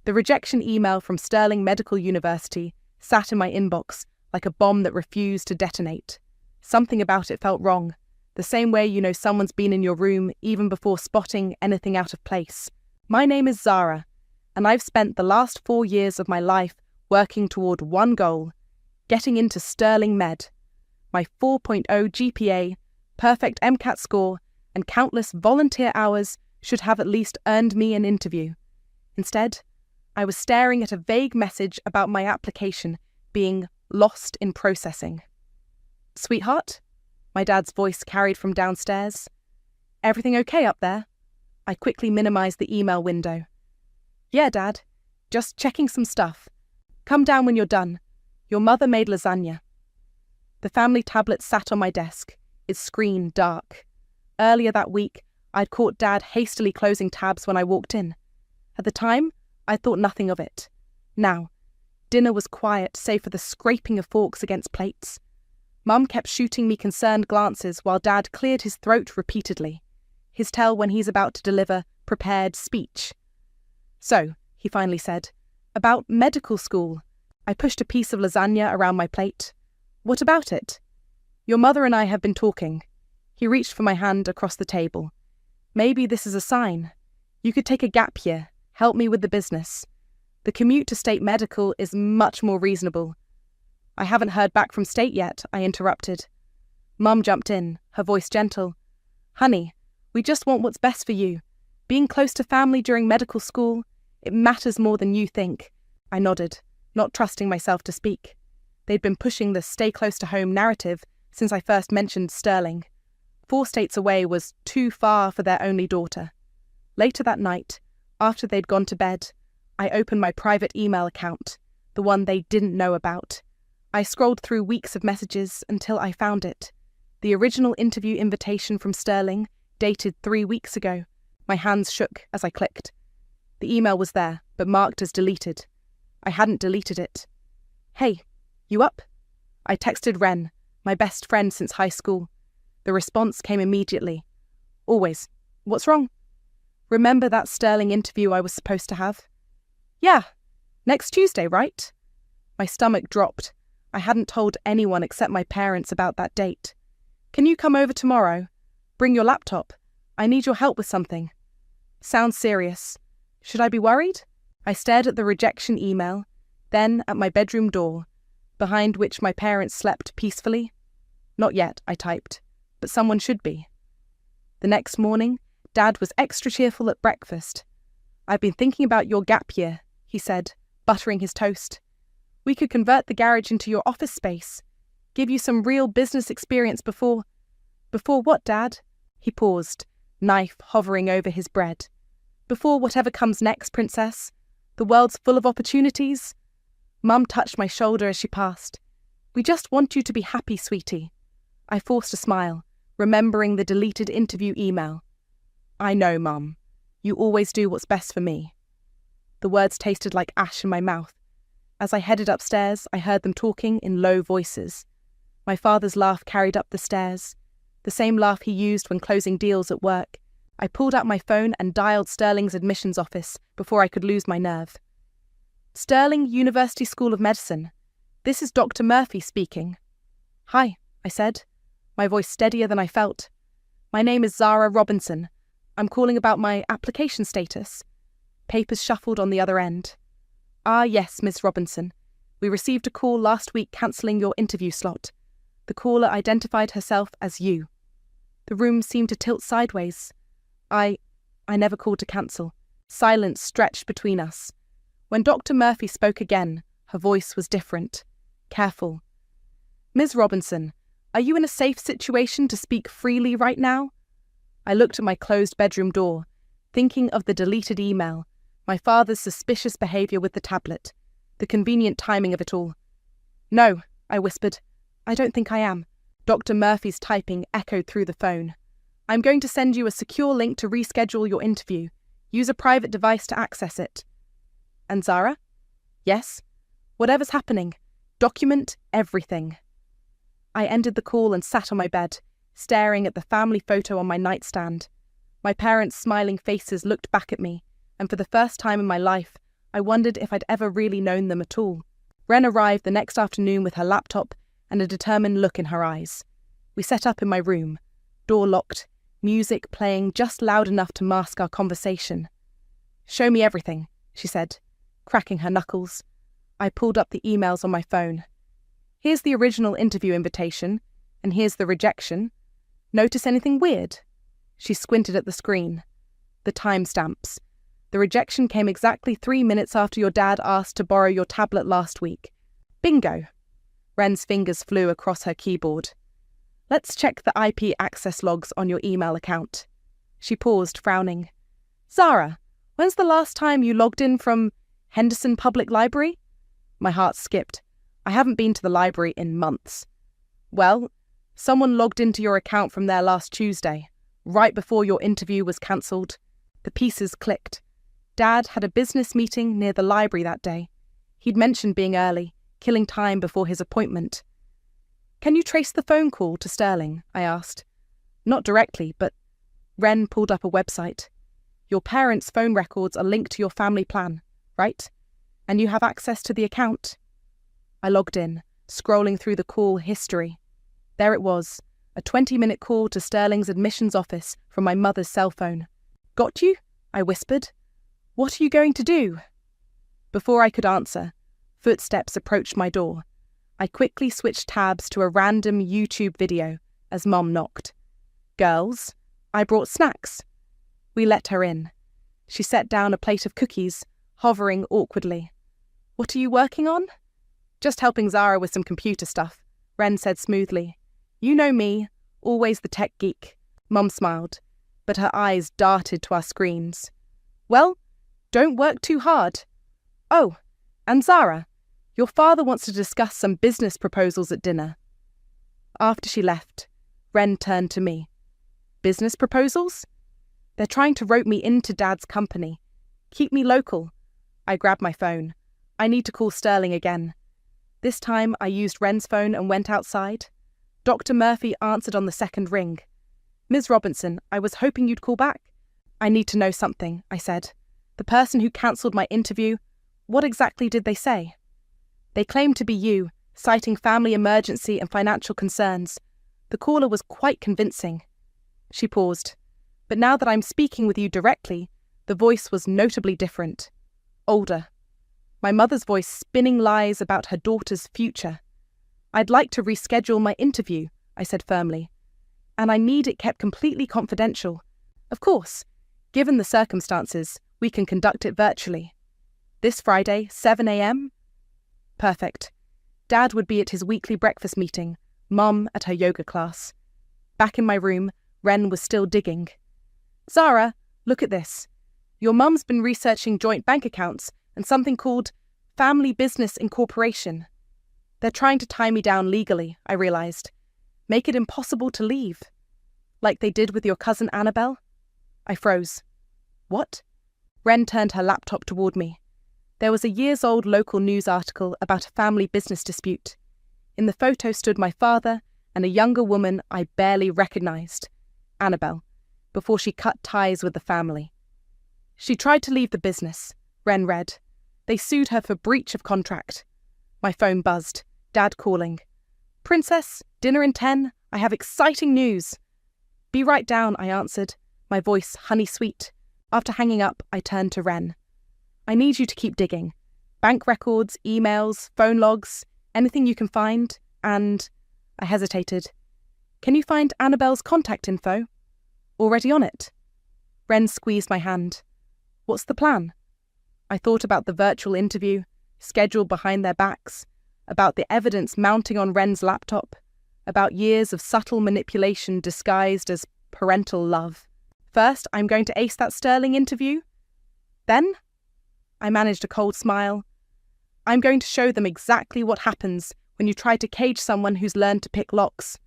The rejection email from Stirling Medical University sat in my inbox like a bomb that refused to detonate. Something about it felt wrong, the same way you know someone's been in your room even before spotting anything out of place. My name is Zara, and I've spent the last 4 years of my life working toward one goal: getting into Stirling Med. My 4.0 GPA, perfect MCAT score, and countless volunteer hours should have at least earned me an interview. Instead, I was staring at a vague message about my application being lost in processing. "Sweetheart?" my dad's voice carried from downstairs. "Everything okay up there?" I quickly minimized the email window. "Yeah, Dad. Just checking some stuff. Come down when you're done. Your mother made lasagna." The family tablet sat on my desk, its screen dark. Earlier that week, I'd caught Dad hastily closing tabs when I walked in. At the time, I thought nothing of it. Now, dinner was quiet save for the scraping of forks against plates. Mum kept shooting me concerned glances while Dad cleared his throat repeatedly, his tell when he's about to deliver prepared speech. "So," he finally said, "about medical school." I pushed a piece of lasagna around my plate. "What about it?" "Your mother and I have been talking." He reached for my hand across the table. "Maybe this is a sign. You could take a gap year, help me with the business. The commute to State Medical is much more reasonable." "I haven't heard back from State yet," I interrupted. Mum jumped in, her voice gentle. "Honey, we just want what's best for you. Being close to family during medical school, it matters more than you think." I nodded, not trusting myself to speak. They'd been pushing the stay close to home narrative since I first mentioned Stirling. 4 states away was too far for their only daughter. Later that night, after they'd gone to bed, I opened my private email account, the one they didn't know about. I scrolled through weeks of messages until I found it. The original interview invitation from Stirling, dated 3 weeks ago. My hands shook as I clicked. The email was there, but marked as deleted. I hadn't deleted it. "Hey, you up?" I texted Ren, my best friend since high school. The response came immediately. "Always. What's wrong?" "Remember that Stirling interview I was supposed to have?" "Yeah. Next Tuesday, right?" My stomach dropped. I hadn't told anyone except my parents about that date. "Can you come over tomorrow? Bring your laptop. I need your help with something." "Sounds serious. Should I be worried?" I stared at the rejection email, then at my bedroom door, behind which my parents slept peacefully. "Not yet," I typed, "but someone should be." The next morning, Dad was extra cheerful at breakfast. "I've been thinking about your gap year," he said, buttering his toast. "We could convert the garage into your office space. Give you some real business experience before..." "Before what, Dad?" He paused, knife hovering over his bread. "Before whatever comes next, Princess. The world's full of opportunities." Mum touched my shoulder as she passed. "We just want you to be happy, sweetie." I forced a smile, remembering the deleted interview email. "I know, Mum. You always do what's best for me." The words tasted like ash in my mouth. As I headed upstairs, I heard them talking in low voices. My father's laugh carried up the stairs, the same laugh he used when closing deals at work. I pulled out my phone and dialed Stirling's admissions office before I could lose my nerve. "Stirling University School of Medicine. This is Dr. Murphy speaking." "Hi," I said, my voice steadier than I felt. "My name is Zara Robinson. I'm calling about my application status." Papers shuffled on the other end. "Ah, yes, Miss Robinson. We received a call last week cancelling your interview slot." The caller identified herself as you. The room seemed to tilt sideways. I never called to cancel. Silence stretched between us. When Dr. Murphy spoke again, her voice was different, careful. "Ms. Robinson, are you in a safe situation to speak freely right now?" I looked at my closed bedroom door, thinking of the deleted email, my father's suspicious behaviour with the tablet, the convenient timing of it all. "No," I whispered. "I don't think I am." Dr. Murphy's typing echoed through the phone. "I'm going to send you a secure link to reschedule your interview. Use a private device to access it." "And Zara?" "Yes?" "Whatever's happening, document everything." I ended the call and sat on my bed, staring at the family photo on my nightstand. My parents' smiling faces looked back at me, and for the first time in my life, I wondered if I'd ever really known them at all. Ren arrived the next afternoon with her laptop and a determined look in her eyes. We set up in my room, door locked, music playing just loud enough to mask our conversation. "Show me everything," she said, cracking her knuckles. I pulled up the emails on my phone. "Here's the original interview invitation, and here's the rejection. Notice anything weird?" She squinted at the screen. "The timestamps. The rejection came exactly 3 minutes after your dad asked to borrow your tablet last week. Bingo." Ren's fingers flew across her keyboard. "Let's check the IP access logs on your email account." She paused, frowning. "Zara, when's the last time you logged in from Henderson Public Library?" My heart skipped. I haven't been to the library in months. "Well, someone logged into your account from there last Tuesday, right before your interview was cancelled." The pieces clicked. Dad had a business meeting near the library that day. He'd mentioned being early, killing time before his appointment. "Can you trace the phone call to Sterling?" I asked. "Not directly, but..." Ren pulled up a website. "Your parents' phone records are linked to your family plan, right? And you have access to the account?" I logged in, scrolling through the call history. There it was, a 20-minute call to Sterling's admissions office from my mother's cell phone. "Got you?" I whispered. "What are you going to do?" Before I could answer, footsteps approached my door. I quickly switched tabs to a random YouTube video as Mom knocked. "Girls, I brought snacks." We let her in. She set down a plate of cookies, hovering awkwardly. "What are you working on?" "Just helping Zara with some computer stuff," Ren said smoothly. "You know me, always the tech geek." Mum smiled, but her eyes darted to our screens. "Well, don't work too hard. Oh, and Zara, your father wants to discuss some business proposals at dinner." After she left, Ren turned to me. "Business proposals? They're trying to rope me into Dad's company. Keep me local." I grabbed my phone. I need to call Sterling again. This time I used Ren's phone and went outside. Dr. Murphy answered on the second ring. "Ms. Robinson, I was hoping you'd call back." "I need to know something," I said. "The person who cancelled my interview, what exactly did they say?" "They claimed to be you, citing family emergency and financial concerns. The caller was quite convincing." She paused. "But now that I'm speaking with you directly, the voice was notably different. Older. My mother's voice spinning lies about her daughter's future." "I'd like to reschedule my interview," I said firmly. "And I need it kept completely confidential. Of course, given the circumstances, we can conduct it virtually. This Friday, 7 a.m? Perfect. Dad would be at his weekly breakfast meeting, Mum at her yoga class." Back in my room, Ren was still digging. "Zara, look at this. Your mum's been researching joint bank accounts and something called Family Business Incorporation. They're trying to tie me down legally," I realised. "Make it impossible to leave. Like they did with your cousin Annabelle." I froze. "What?" Ren turned her laptop toward me. There was a years-old local news article about a family business dispute. In the photo stood my father and a younger woman I barely recognised, Annabelle, before she cut ties with the family. "She tried to leave the business," Ren read. "They sued her for breach of contract." My phone buzzed. Dad calling. "Princess, dinner in 10. I have exciting news." "Be right down," I answered, my voice honey-sweet. After hanging up, I turned to Ren. "I need you to keep digging. Bank records, emails, phone logs, anything you can find, and..." I hesitated. "Can you find Annabelle's contact info? Already on it?" Ren squeezed my hand. "What's the plan?" I thought about the virtual interview, scheduled behind their backs, about the evidence mounting on Ren's laptop, about years of subtle manipulation disguised as parental love. "First, I'm going to ace that Sterling interview. Then," I managed a cold smile, "I'm going to show them exactly what happens when you try to cage someone who's learned to pick locks."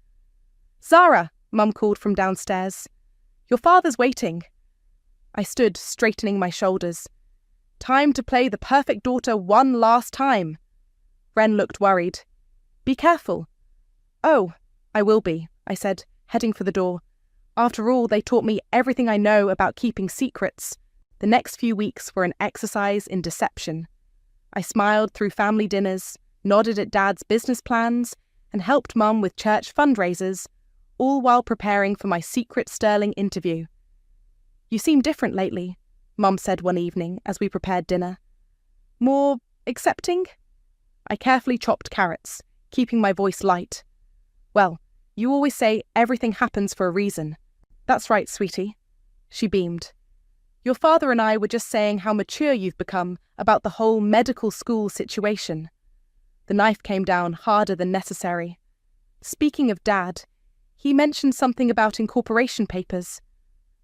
"Zara," Mum called from downstairs. "Your father's waiting." I stood, straightening my shoulders. Time to play the perfect daughter one last time. Ren looked worried. "Be careful." "Oh, I will be," I said, heading for the door. "After all, they taught me everything I know about keeping secrets." The next few weeks were an exercise in deception. I smiled through family dinners, nodded at Dad's business plans, and helped Mum with church fundraisers, all while preparing for my secret Sterling interview. "You seem different lately," Mum said one evening as we prepared dinner. "More accepting?" I carefully chopped carrots, keeping my voice light. "Well, you always say everything happens for a reason." "That's right, sweetie." She beamed. "Your father and I were just saying how mature you've become about the whole medical school situation." The knife came down harder than necessary. "Speaking of Dad, he mentioned something about incorporation papers."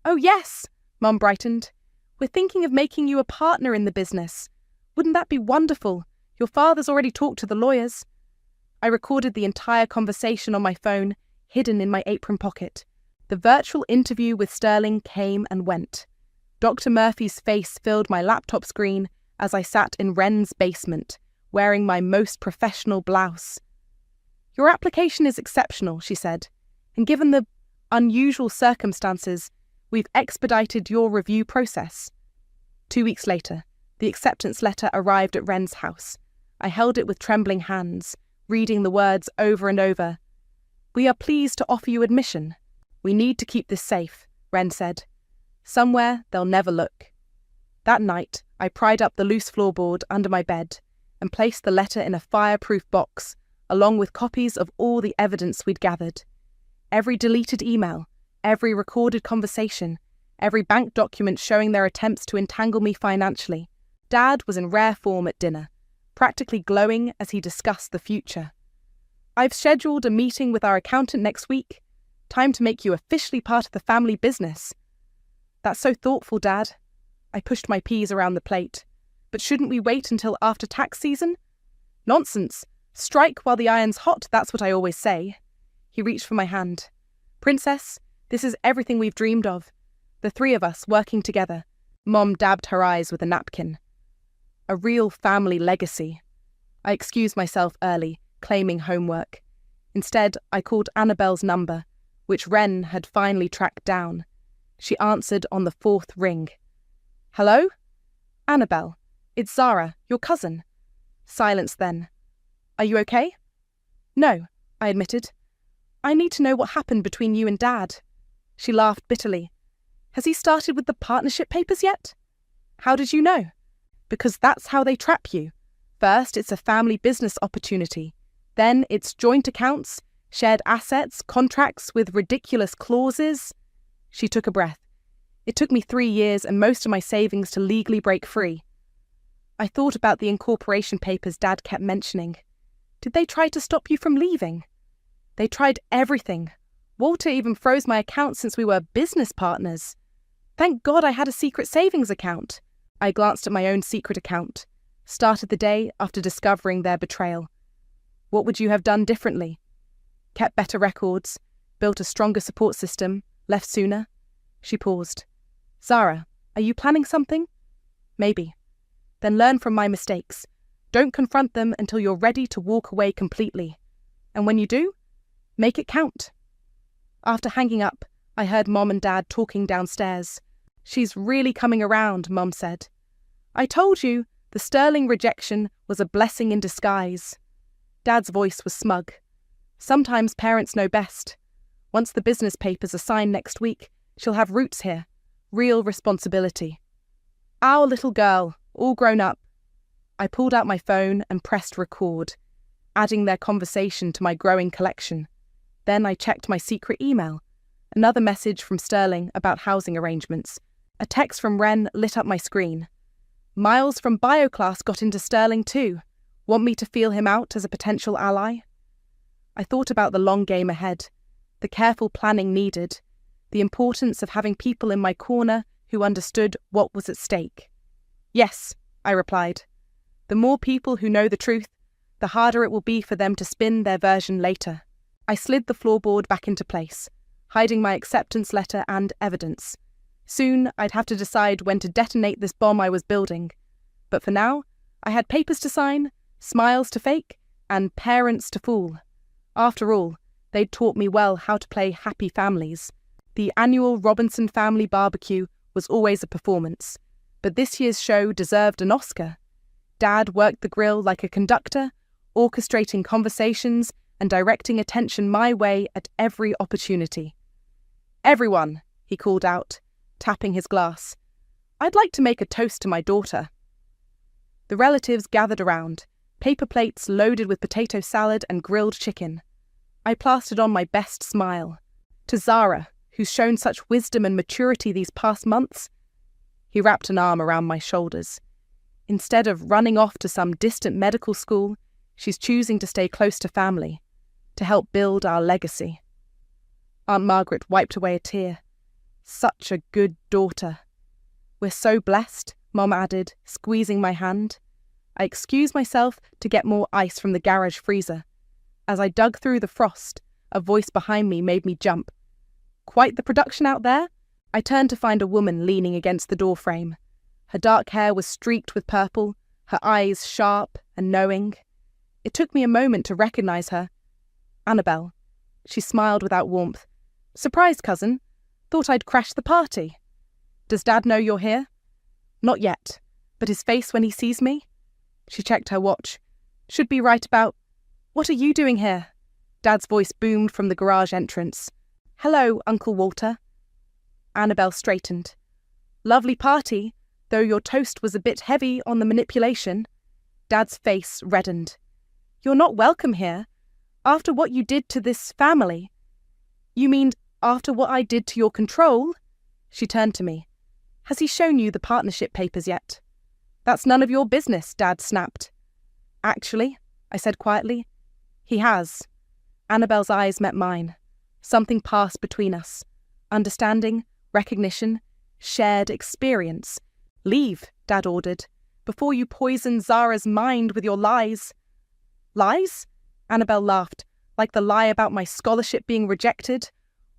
"Oh yes," Mum brightened. "We're thinking of making you a partner in the business. Wouldn't that be wonderful? Your father's already talked to the lawyers." I recorded the entire conversation on my phone, hidden in my apron pocket. The virtual interview with Sterling came and went. Dr. Murphy's face filled my laptop screen as I sat in Wren's basement, wearing my most professional blouse. "Your application is exceptional," she said, "and given the unusual circumstances, we've expedited your review process." 2 weeks later, the acceptance letter arrived at Wren's house. I held it with trembling hands, reading the words over and over. "We are pleased to offer you admission. We need to keep this safe," Wren said. "Somewhere they'll never look." That night, I pried up the loose floorboard under my bed and placed the letter in a fireproof box, along with copies of all the evidence we'd gathered. Every deleted email, every recorded conversation, every bank document showing their attempts to entangle me financially. Dad was in rare form at dinner, practically glowing as he discussed the future. "I've scheduled a meeting with our accountant next week. Time to make you officially part of the family business." "That's so thoughtful, Dad." I pushed my peas around the plate. "But shouldn't we wait until after tax season?" "Nonsense. Strike while the iron's hot, that's what I always say." He reached for my hand. "Princess, this is everything we've dreamed of. The three of us working together." Mom dabbed her eyes with a napkin. "A real family legacy." I excused myself early, claiming homework. Instead, I called Annabelle's number, which Wren had finally tracked down. She answered on the 4th ring. "Hello?" "Annabelle, it's Zara, your cousin." Silence then. "Are you okay?" "No," I admitted. "I need to know what happened between you and Dad." She laughed bitterly. "Has he started with the partnership papers yet?" "How did you know?" "Because that's how they trap you. First, it's a family business opportunity. Then it's joint accounts, shared assets, contracts with ridiculous clauses." She took a breath. "It took me 3 years and most of my savings to legally break free." I thought about the incorporation papers Dad kept mentioning. Did they try to stop you from leaving? They tried everything. Walter even froze my account since we were business partners. Thank God I had a secret savings account. I glanced at my own secret account. Started the day after discovering their betrayal. What would you have done differently? Kept better records, built a stronger support system, left sooner? She paused. "Zara, are you planning something?" "Maybe." "Then learn from my mistakes. Don't confront them until you're ready to walk away completely. And when you do, make it count." After hanging up, I heard Mom and Dad talking downstairs. "She's really coming around," Mom said. "I told you, the Sterling rejection was a blessing in disguise." Dad's voice was smug. "Sometimes parents know best. Once the business papers are signed next week, she'll have roots here. Real responsibility. Our little girl, all grown up." I pulled out my phone and pressed record, adding their conversation to my growing collection. Then I checked my secret email. Another message from Sterling about housing arrangements. A text from Wren lit up my screen. Miles from bio class got into Sterling too. Want me to feel him out as a potential ally? I thought about the long game ahead, the careful planning needed, the importance of having people in my corner who understood what was at stake. "Yes," I replied. "The more people who know the truth, the harder it will be for them to spin their version later." I slid the floorboard back into place, hiding my acceptance letter and evidence. Soon I'd have to decide when to detonate this bomb I was building. But for now, I had papers to sign, smiles to fake, and parents to fool. After all, they'd taught me well how to play happy families. The annual Robinson family barbecue was always a performance. But this year's show deserved an Oscar. Dad worked the grill like a conductor, orchestrating conversations and directing attention my way at every opportunity. "Everyone," he called out, tapping his glass. "I'd like to make a toast to my daughter." The relatives gathered around, paper plates loaded with potato salad and grilled chicken. I plastered on my best smile. "To Zara, who's shown such wisdom and maturity these past months." He wrapped an arm around my shoulders. "Instead of running off to some distant medical school, she's choosing to stay close to family, to help build our legacy." Aunt Margaret wiped away a tear. "Such a good daughter." "We're so blessed," Mom added, squeezing my hand. I excused myself to get more ice from the garage freezer. As I dug through the frost, a voice behind me made me jump. "Quite the production out there?" I turned to find a woman leaning against the doorframe. Her dark hair was streaked with purple, her eyes sharp and knowing. It took me a moment to recognize her. "Annabelle." She smiled without warmth. "Surprise, cousin. Thought I'd crashed the party." "Does Dad know you're here?" "Not yet. But his face when he sees me?" She checked her watch. "Should be right about—" "What are you doing here?" Dad's voice boomed from the garage entrance. "Hello, Uncle Walter." Annabelle straightened. "Lovely party, though your toast was a bit heavy on the manipulation." Dad's face reddened. "You're not welcome here. After what you did to this family." "You mean after what I did to your control?" She turned to me. "Has he shown you the partnership papers yet?" "That's none of your business," Dad snapped. "Actually," I said quietly, "he has." Annabelle's eyes met mine. Something passed between us. Understanding, recognition, shared experience. "Leave," Dad ordered, "before you poison Zara's mind with your lies." "Lies?" Annabelle laughed, like the lie about my scholarship being rejected,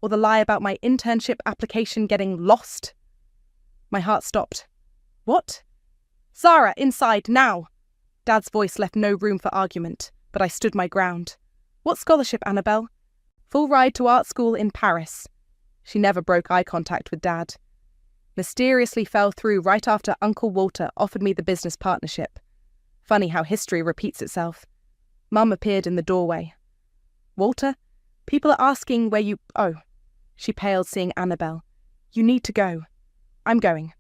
or the lie about my internship application getting lost. My heart stopped. "What?" "Zara, inside, now!" Dad's voice left no room for argument, but I stood my ground. "What scholarship, Annabelle?" "Full ride to art school in Paris." She never broke eye contact with Dad. Mysteriously fell through right after Uncle Walter offered me the business partnership. Funny how history repeats itself. Mum appeared in the doorway. "Walter, people are asking where you—" "Oh." She paled, seeing Annabelle. "You need to go." "I'm going."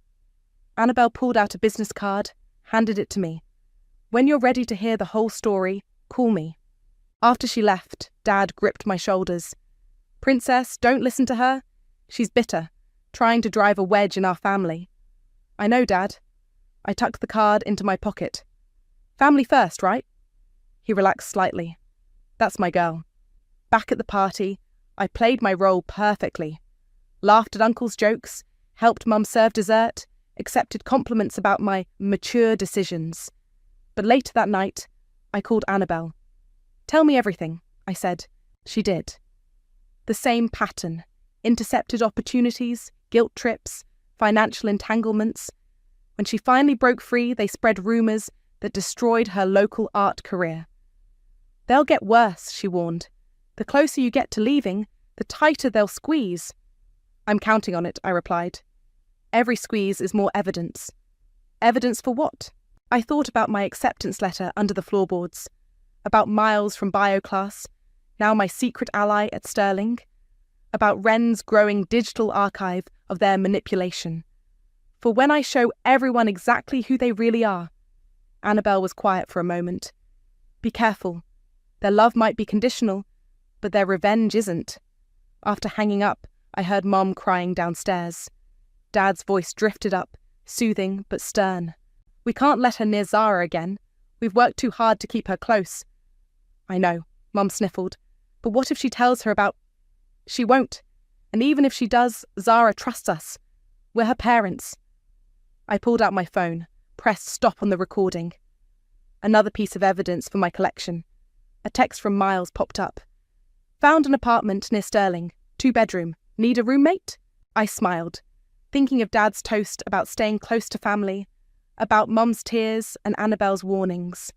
Annabelle pulled out a business card, handed it to me. "When you're ready to hear the whole story, call me." After she left, Dad gripped my shoulders. "Princess, don't listen to her. She's bitter, trying to drive a wedge in our family." "I know, Dad." I tucked the card into my pocket. "Family first, right?" He relaxed slightly. "That's my girl." Back at the party, I played my role perfectly. Laughed at Uncle's jokes, helped Mum serve dessert, accepted compliments about my mature decisions. But later that night, I called Annabelle. "Tell me everything," I said. She did. The same pattern: intercepted opportunities, guilt trips, financial entanglements. When she finally broke free, they spread rumours that destroyed her local art career. "They'll get worse," she warned. "The closer you get to leaving, the tighter they'll squeeze." "I'm counting on it," I replied. "Every squeeze is more evidence." "Evidence for what?" I thought about my acceptance letter under the floorboards, about Miles from bio class, now my secret ally at Sterling, about Wren's growing digital archive of their manipulation. For when I show everyone exactly who they really are— Annabelle was quiet for a moment. "Be careful. Their love might be conditional, but their revenge isn't." After hanging up, I heard Mom crying downstairs. Dad's voice drifted up, soothing but stern. "We can't let her near Zara again. We've worked too hard to keep her close." "I know," Mom sniffled. "But what if she tells her about—" "She won't. And even if she does, Zara trusts us. We're her parents." I pulled out my phone, pressed stop on the recording. Another piece of evidence for my collection. A text from Miles popped up. "Found an apartment near Sterling. 2-bedroom. Need a roommate?" I smiled, thinking of Dad's toast about staying close to family, about Mum's tears and Annabelle's warnings.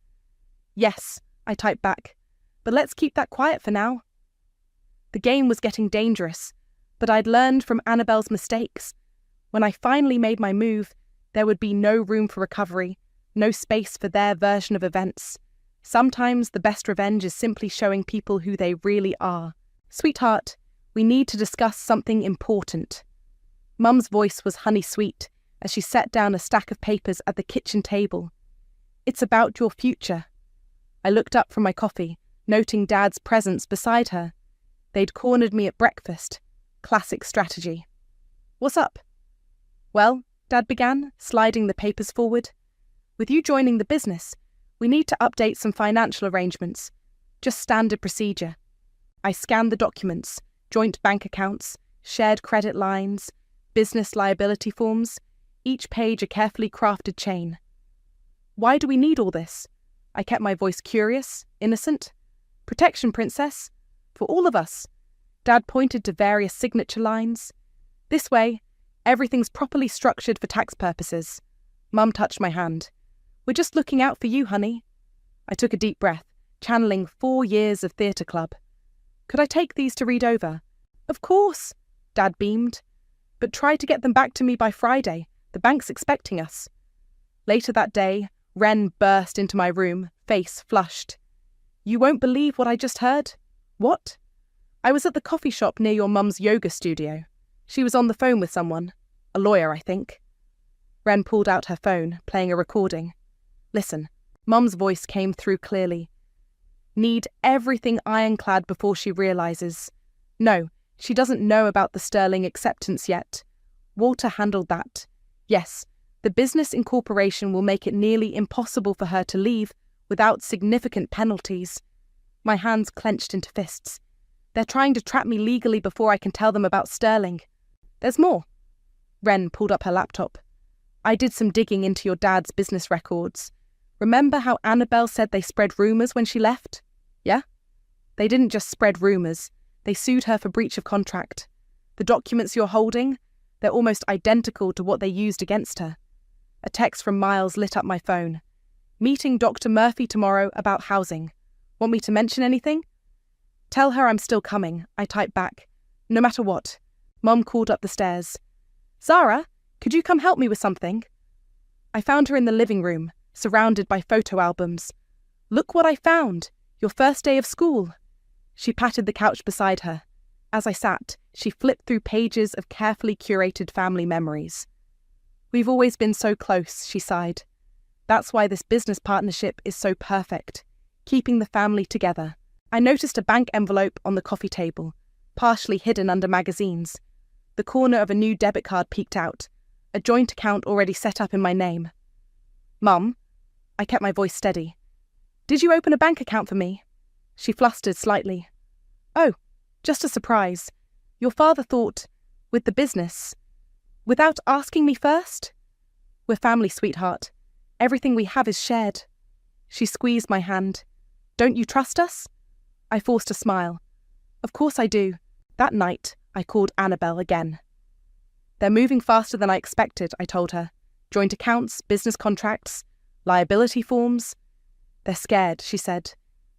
"Yes," I typed back, "but let's keep that quiet for now." The game was getting dangerous, but I'd learned from Annabelle's mistakes. When I finally made my move, There would be no room for recovery, no space for their version of events. Sometimes the best revenge is simply showing people who they really are. Sweetheart, we need to discuss something important. Mum's voice was honey-sweet as she set down a stack of papers at the kitchen table. It's about your future. I looked up from my coffee, noting Dad's presence beside her. They'd cornered me at breakfast. Classic strategy. What's up? Well, Dad began, sliding the papers forward. With you joining the business, we need to update some financial arrangements. Just standard procedure. I scanned the documents, joint bank accounts, shared credit lines, business liability forms, each page a carefully crafted chain. Why do we need all this? I kept my voice curious, innocent. Protection, Princess. For all of us. Dad pointed to various signature lines. This way, everything's properly structured for tax purposes. Mum touched my hand. We're just looking out for you, honey. I took a deep breath, channeling 4 years of theatre club. Could I take these to read over? Of course, Dad beamed. But try to get them back to me by Friday. The bank's expecting us. Later that day, Wren burst into my room, face flushed. You won't believe what I just heard. What? I was at the coffee shop near your mum's yoga studio. She was on the phone with someone. A lawyer, I think. Wren pulled out her phone, playing a recording. Listen, Mum's voice came through clearly. Need everything ironclad before she realizes. No, she doesn't know about the Sterling acceptance yet. Walter handled that. Yes, the business incorporation will make it nearly impossible for her to leave without significant penalties. My hands clenched into fists. They're trying to trap me legally before I can tell them about Sterling. There's more. Wren pulled up her laptop. I did some digging into your dad's business records. Remember how Annabelle said they spread rumours when she left? Yeah? They didn't just spread rumours. They sued her for breach of contract. The documents you're holding, they're almost identical to what they used against her. A text from Miles lit up my phone. Meeting Dr. Murphy tomorrow about housing. Want me to mention anything? Tell her I'm still coming, I typed back. No matter what. Mum called up the stairs. Zara, could you come help me with something? I found her in the living room, surrounded by photo albums. Look what I found. Your first day of school. She patted the couch beside her. As I sat, she flipped through pages of carefully curated family memories. We've always been so close, she sighed. That's why this business partnership is so perfect, keeping the family together. I noticed a bank envelope on the coffee table, partially hidden under magazines. The corner of a new debit card peeked out, a joint account already set up in my name. Mum, I kept my voice steady. Did you open a bank account for me? She flustered slightly. Oh, just a surprise. Your father thought, with the business. Without asking me first? We're family, sweetheart. Everything we have is shared. She squeezed my hand. Don't you trust us? I forced a smile. Of course I do. That night, I called Annabelle again. They're moving faster than I expected, I told her. Joint accounts, business contracts, liability forms. They're scared, she said.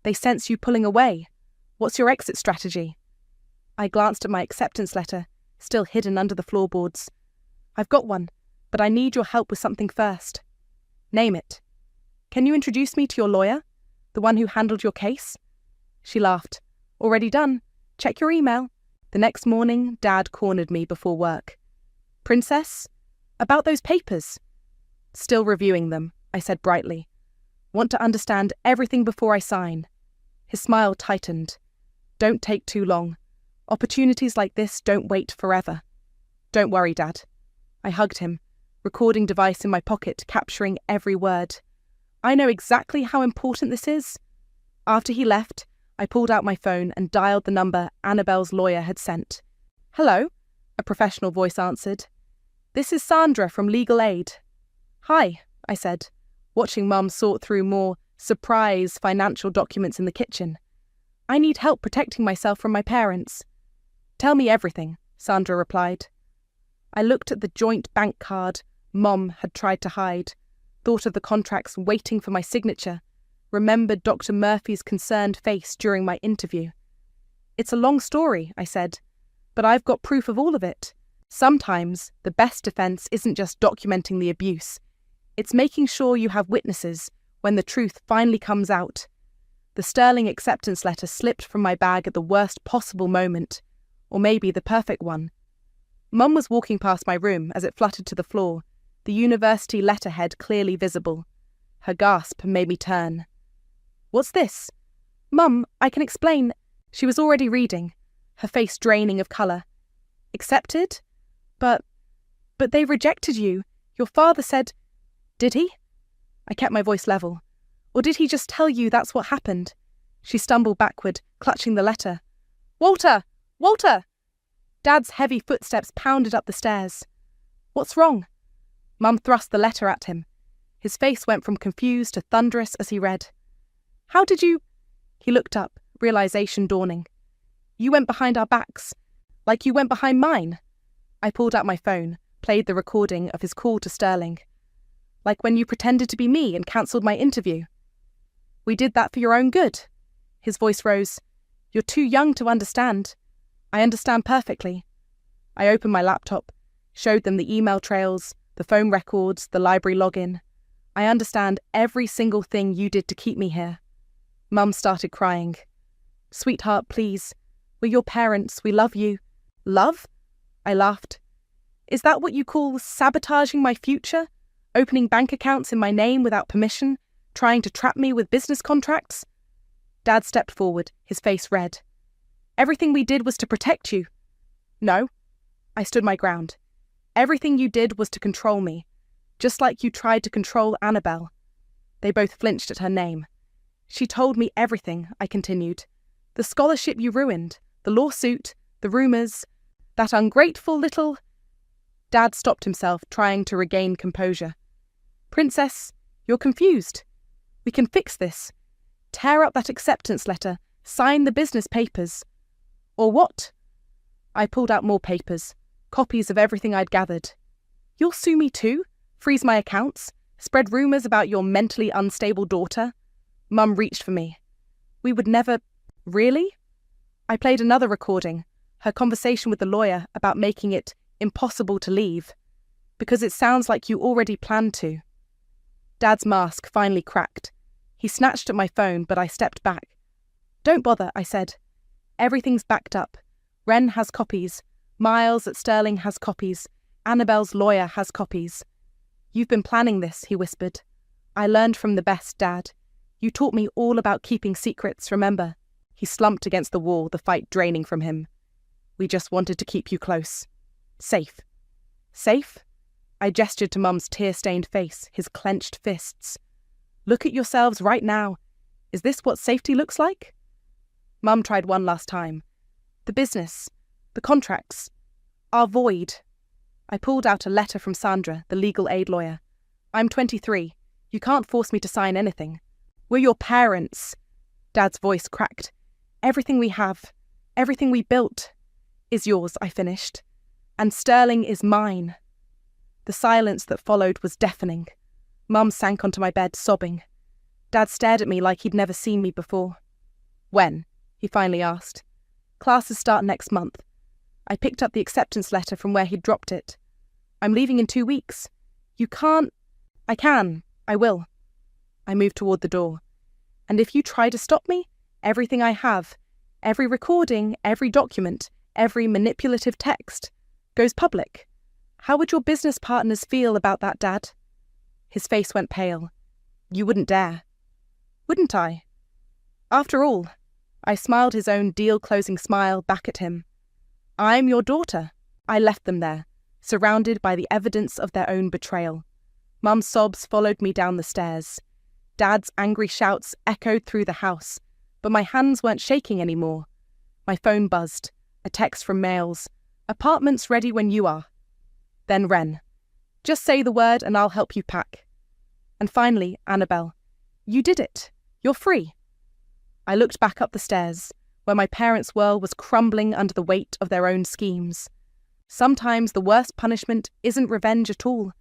They sense you pulling away. What's your exit strategy? I glanced at my acceptance letter, still hidden under the floorboards. I've got one, but I need your help with something first. Name it. Can you introduce me to your lawyer? The one who handled your case? She laughed. Already done. Check your email. The next morning, Dad cornered me before work. Princess? About those papers? Still reviewing them, I said brightly. Want to understand everything before I sign. His smile tightened. Don't take too long. Opportunities like this don't wait forever. Don't worry, Dad. I hugged him, recording device in my pocket, capturing every word. I know exactly how important this is. After he left, I pulled out my phone and dialed the number Annabelle's lawyer had sent. Hello, a professional voice answered. This is Sandra from Legal Aid. Hi, I said, watching Mum sort through more surprise financial documents in the kitchen. I need help protecting myself from my parents. Tell me everything, Sandra replied. I looked at the joint bank card Mum had tried to hide, thought of the contracts waiting for my signature, remembered Dr. Murphy's concerned face during my interview. It's a long story, I said, but I've got proof of all of it. Sometimes the best defense isn't just documenting the abuse. It's making sure you have witnesses when the truth finally comes out. The sterling acceptance letter slipped from my bag at the worst possible moment, or maybe the perfect one. Mum was walking past my room as it fluttered to the floor, the university letterhead clearly visible. Her gasp made me turn. "What's this?" "Mum, I can explain." She was already reading, her face draining of colour. "Accepted? But they rejected you. Your father said—" "Did he?" I kept my voice level. "Or did he just tell you that's what happened?" She stumbled backward, clutching the letter. "Walter! Walter!" Dad's heavy footsteps pounded up the stairs. "What's wrong?" Mum thrust the letter at him. His face went from confused to thunderous as he read. "How did you—" He looked up, realization dawning. "You went behind our backs, like you went behind mine." I pulled out my phone, played the recording of his call to Sterling. "Like when you pretended to be me and cancelled my interview." "We did that for your own good." His voice rose. "You're too young to understand." "I understand perfectly." I opened my laptop, showed them the email trails, the phone records, the library login. "I understand every single thing you did to keep me here." Mum started crying. "Sweetheart, please. We're your parents. We love you." "Love?" I laughed. "Is that what you call sabotaging my future? Opening bank accounts in my name without permission? Trying to trap me with business contracts?" Dad stepped forward, his face red. "Everything we did was to protect you." "No." I stood my ground. "Everything you did was to control me, just like you tried to control Annabelle." They both flinched at her name. "She told me everything," I continued. "The scholarship you ruined, the lawsuit, the rumours, that ungrateful little—" Dad stopped himself, trying to regain composure. "Princess, you're confused. We can fix this. Tear up that acceptance letter, sign the business papers." "Or what?" I pulled out more papers, copies of everything I'd gathered. "You'll sue me too? Freeze my accounts? Spread rumours about your mentally unstable daughter?" Mum reached for me. "We would never—" "Really?" I played another recording, her conversation with the lawyer about making it impossible to leave. "Because it sounds like you already planned to." Dad's mask finally cracked. He snatched at my phone, but I stepped back. "Don't bother," I said. "Everything's backed up. Wren has copies. Miles at Sterling has copies. Annabelle's lawyer has copies." "You've been planning this," he whispered. "I learned from the best, Dad. You taught me all about keeping secrets, remember?" He slumped against the wall, the fight draining from him. "We just wanted to keep you close. Safe." "Safe?" I gestured to Mum's tear-stained face, his clenched fists. "Look at yourselves right now. Is this what safety looks like?" Mum tried one last time. "The business, the contracts, are void." I pulled out a letter from Sandra, the legal aid lawyer. "I'm 23. You can't force me to sign anything. We're your parents." Dad's voice cracked. "Everything we have, everything we built, is yours," I finished. "And Sterling is mine." The silence that followed was deafening. Mum sank onto my bed, sobbing. Dad stared at me like he'd never seen me before. "When?" he finally asked. "Classes start next month." I picked up the acceptance letter from where he'd dropped it. "I'm leaving in 2 weeks. You can't—" "I can. I will." I moved toward the door. "And if you try to stop me, everything I have, every recording, every document, every manipulative text, goes public. How would your business partners feel about that, Dad?" His face went pale. "You wouldn't dare." "Wouldn't I?" "After all," I smiled his own deal-closing smile back at him. "I'm your daughter." I left them there, surrounded by the evidence of their own betrayal. Mum's sobs followed me down the stairs. Dad's angry shouts echoed through the house, but my hands weren't shaking anymore. My phone buzzed, a text from Mails. "Apartment's ready when you are." Then Wren. "Just say the word and I'll help you pack." And finally, Annabelle. "You did it. You're free." I looked back up the stairs, where my parents' world was crumbling under the weight of their own schemes. Sometimes the worst punishment isn't revenge at all.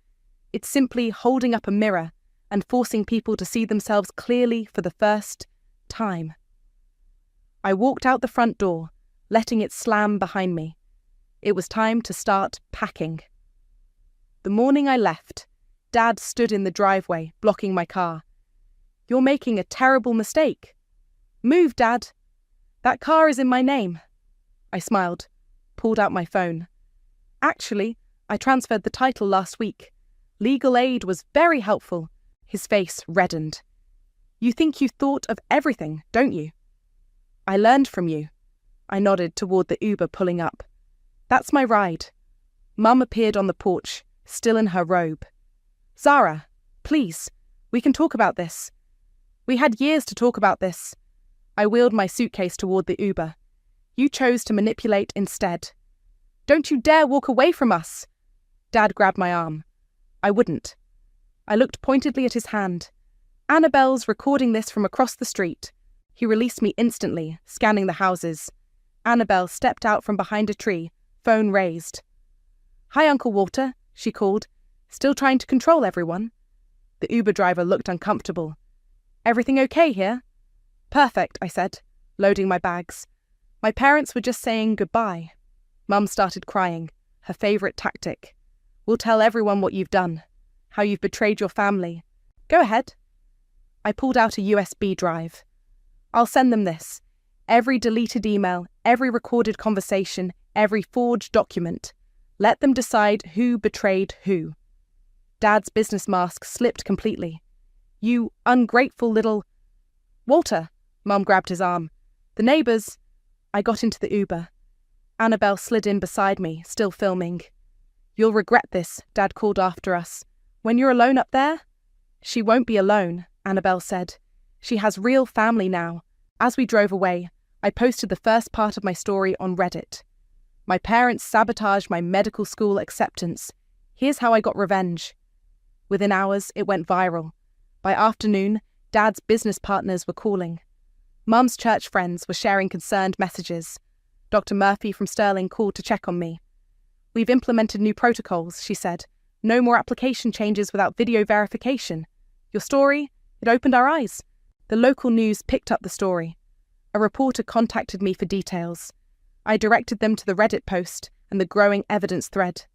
It's simply holding up a mirror and forcing people to see themselves clearly for the first time. I walked out the front door, letting it slam behind me. It was time to start packing. The morning I left, Dad stood in the driveway, blocking my car. "You're making a terrible mistake." "Move, Dad." "That car is in my name." I smiled, pulled out my phone. "Actually, I transferred the title last week. Legal aid was very helpful." His face reddened. "You think you thought of everything, don't you?" "I learned from you." I nodded toward the Uber pulling up. "That's my ride." Mum appeared on the porch, still in her robe. "Zara, please, we can talk about this." "We had years to talk about this." I wheeled my suitcase toward the Uber. "You chose to manipulate instead." "Don't you dare walk away from us!" Dad grabbed my arm. "I wouldn't." I looked pointedly at his hand. "Annabelle's recording this from across the street." He released me instantly, scanning the houses. Annabelle stepped out from behind a tree, phone raised. "Hi, Uncle Walter," she called. "Still trying to control everyone?" The Uber driver looked uncomfortable. "Everything okay here?" "Perfect," I said, loading my bags. "My parents were just saying goodbye." Mum started crying, her favourite tactic. "We'll tell everyone what you've done, how you've betrayed your family." "Go ahead." I pulled out a USB drive. "I'll send them this. Every deleted email, every recorded conversation, every forged document. Let them decide who betrayed who." Dad's business mask slipped completely. "You ungrateful little—" "Walter!" Mum grabbed his arm. "The neighbours—" I got into the Uber. Annabelle slid in beside me, still filming. "You'll regret this," Dad called after us. "When you're alone up there?" "She won't be alone," Annabelle said. "She has real family now." As we drove away, I posted the first part of my story on Reddit. "My parents sabotaged my medical school acceptance. Here's how I got revenge." Within hours, it went viral. By afternoon, Dad's business partners were calling. Mum's church friends were sharing concerned messages. Dr. Murphy from Sterling called to check on me. "We've implemented new protocols," she said. "No more application changes without video verification. Your story, it opened our eyes." The local news picked up the story. A reporter contacted me for details. I directed them to the Reddit post and the growing evidence thread.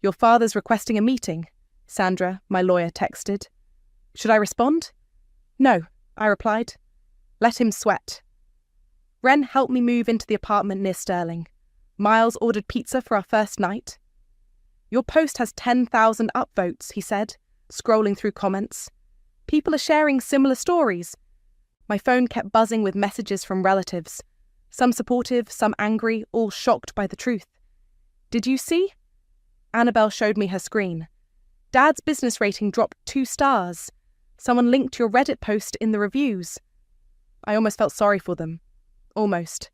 "Your father's requesting a meeting," Sandra, my lawyer, texted. "Should I respond?" "No," I replied. "Let him sweat." Ren helped me move into the apartment near Sterling. Miles ordered pizza for our first night. "Your post has 10,000 upvotes," he said, scrolling through comments. "People are sharing similar stories." My phone kept buzzing with messages from relatives. Some supportive, some angry, all shocked by the truth. "Did you see?" Annabelle showed me her screen. "Dad's business rating dropped 2 stars. Someone linked your Reddit post in the reviews." I almost felt sorry for them. Almost.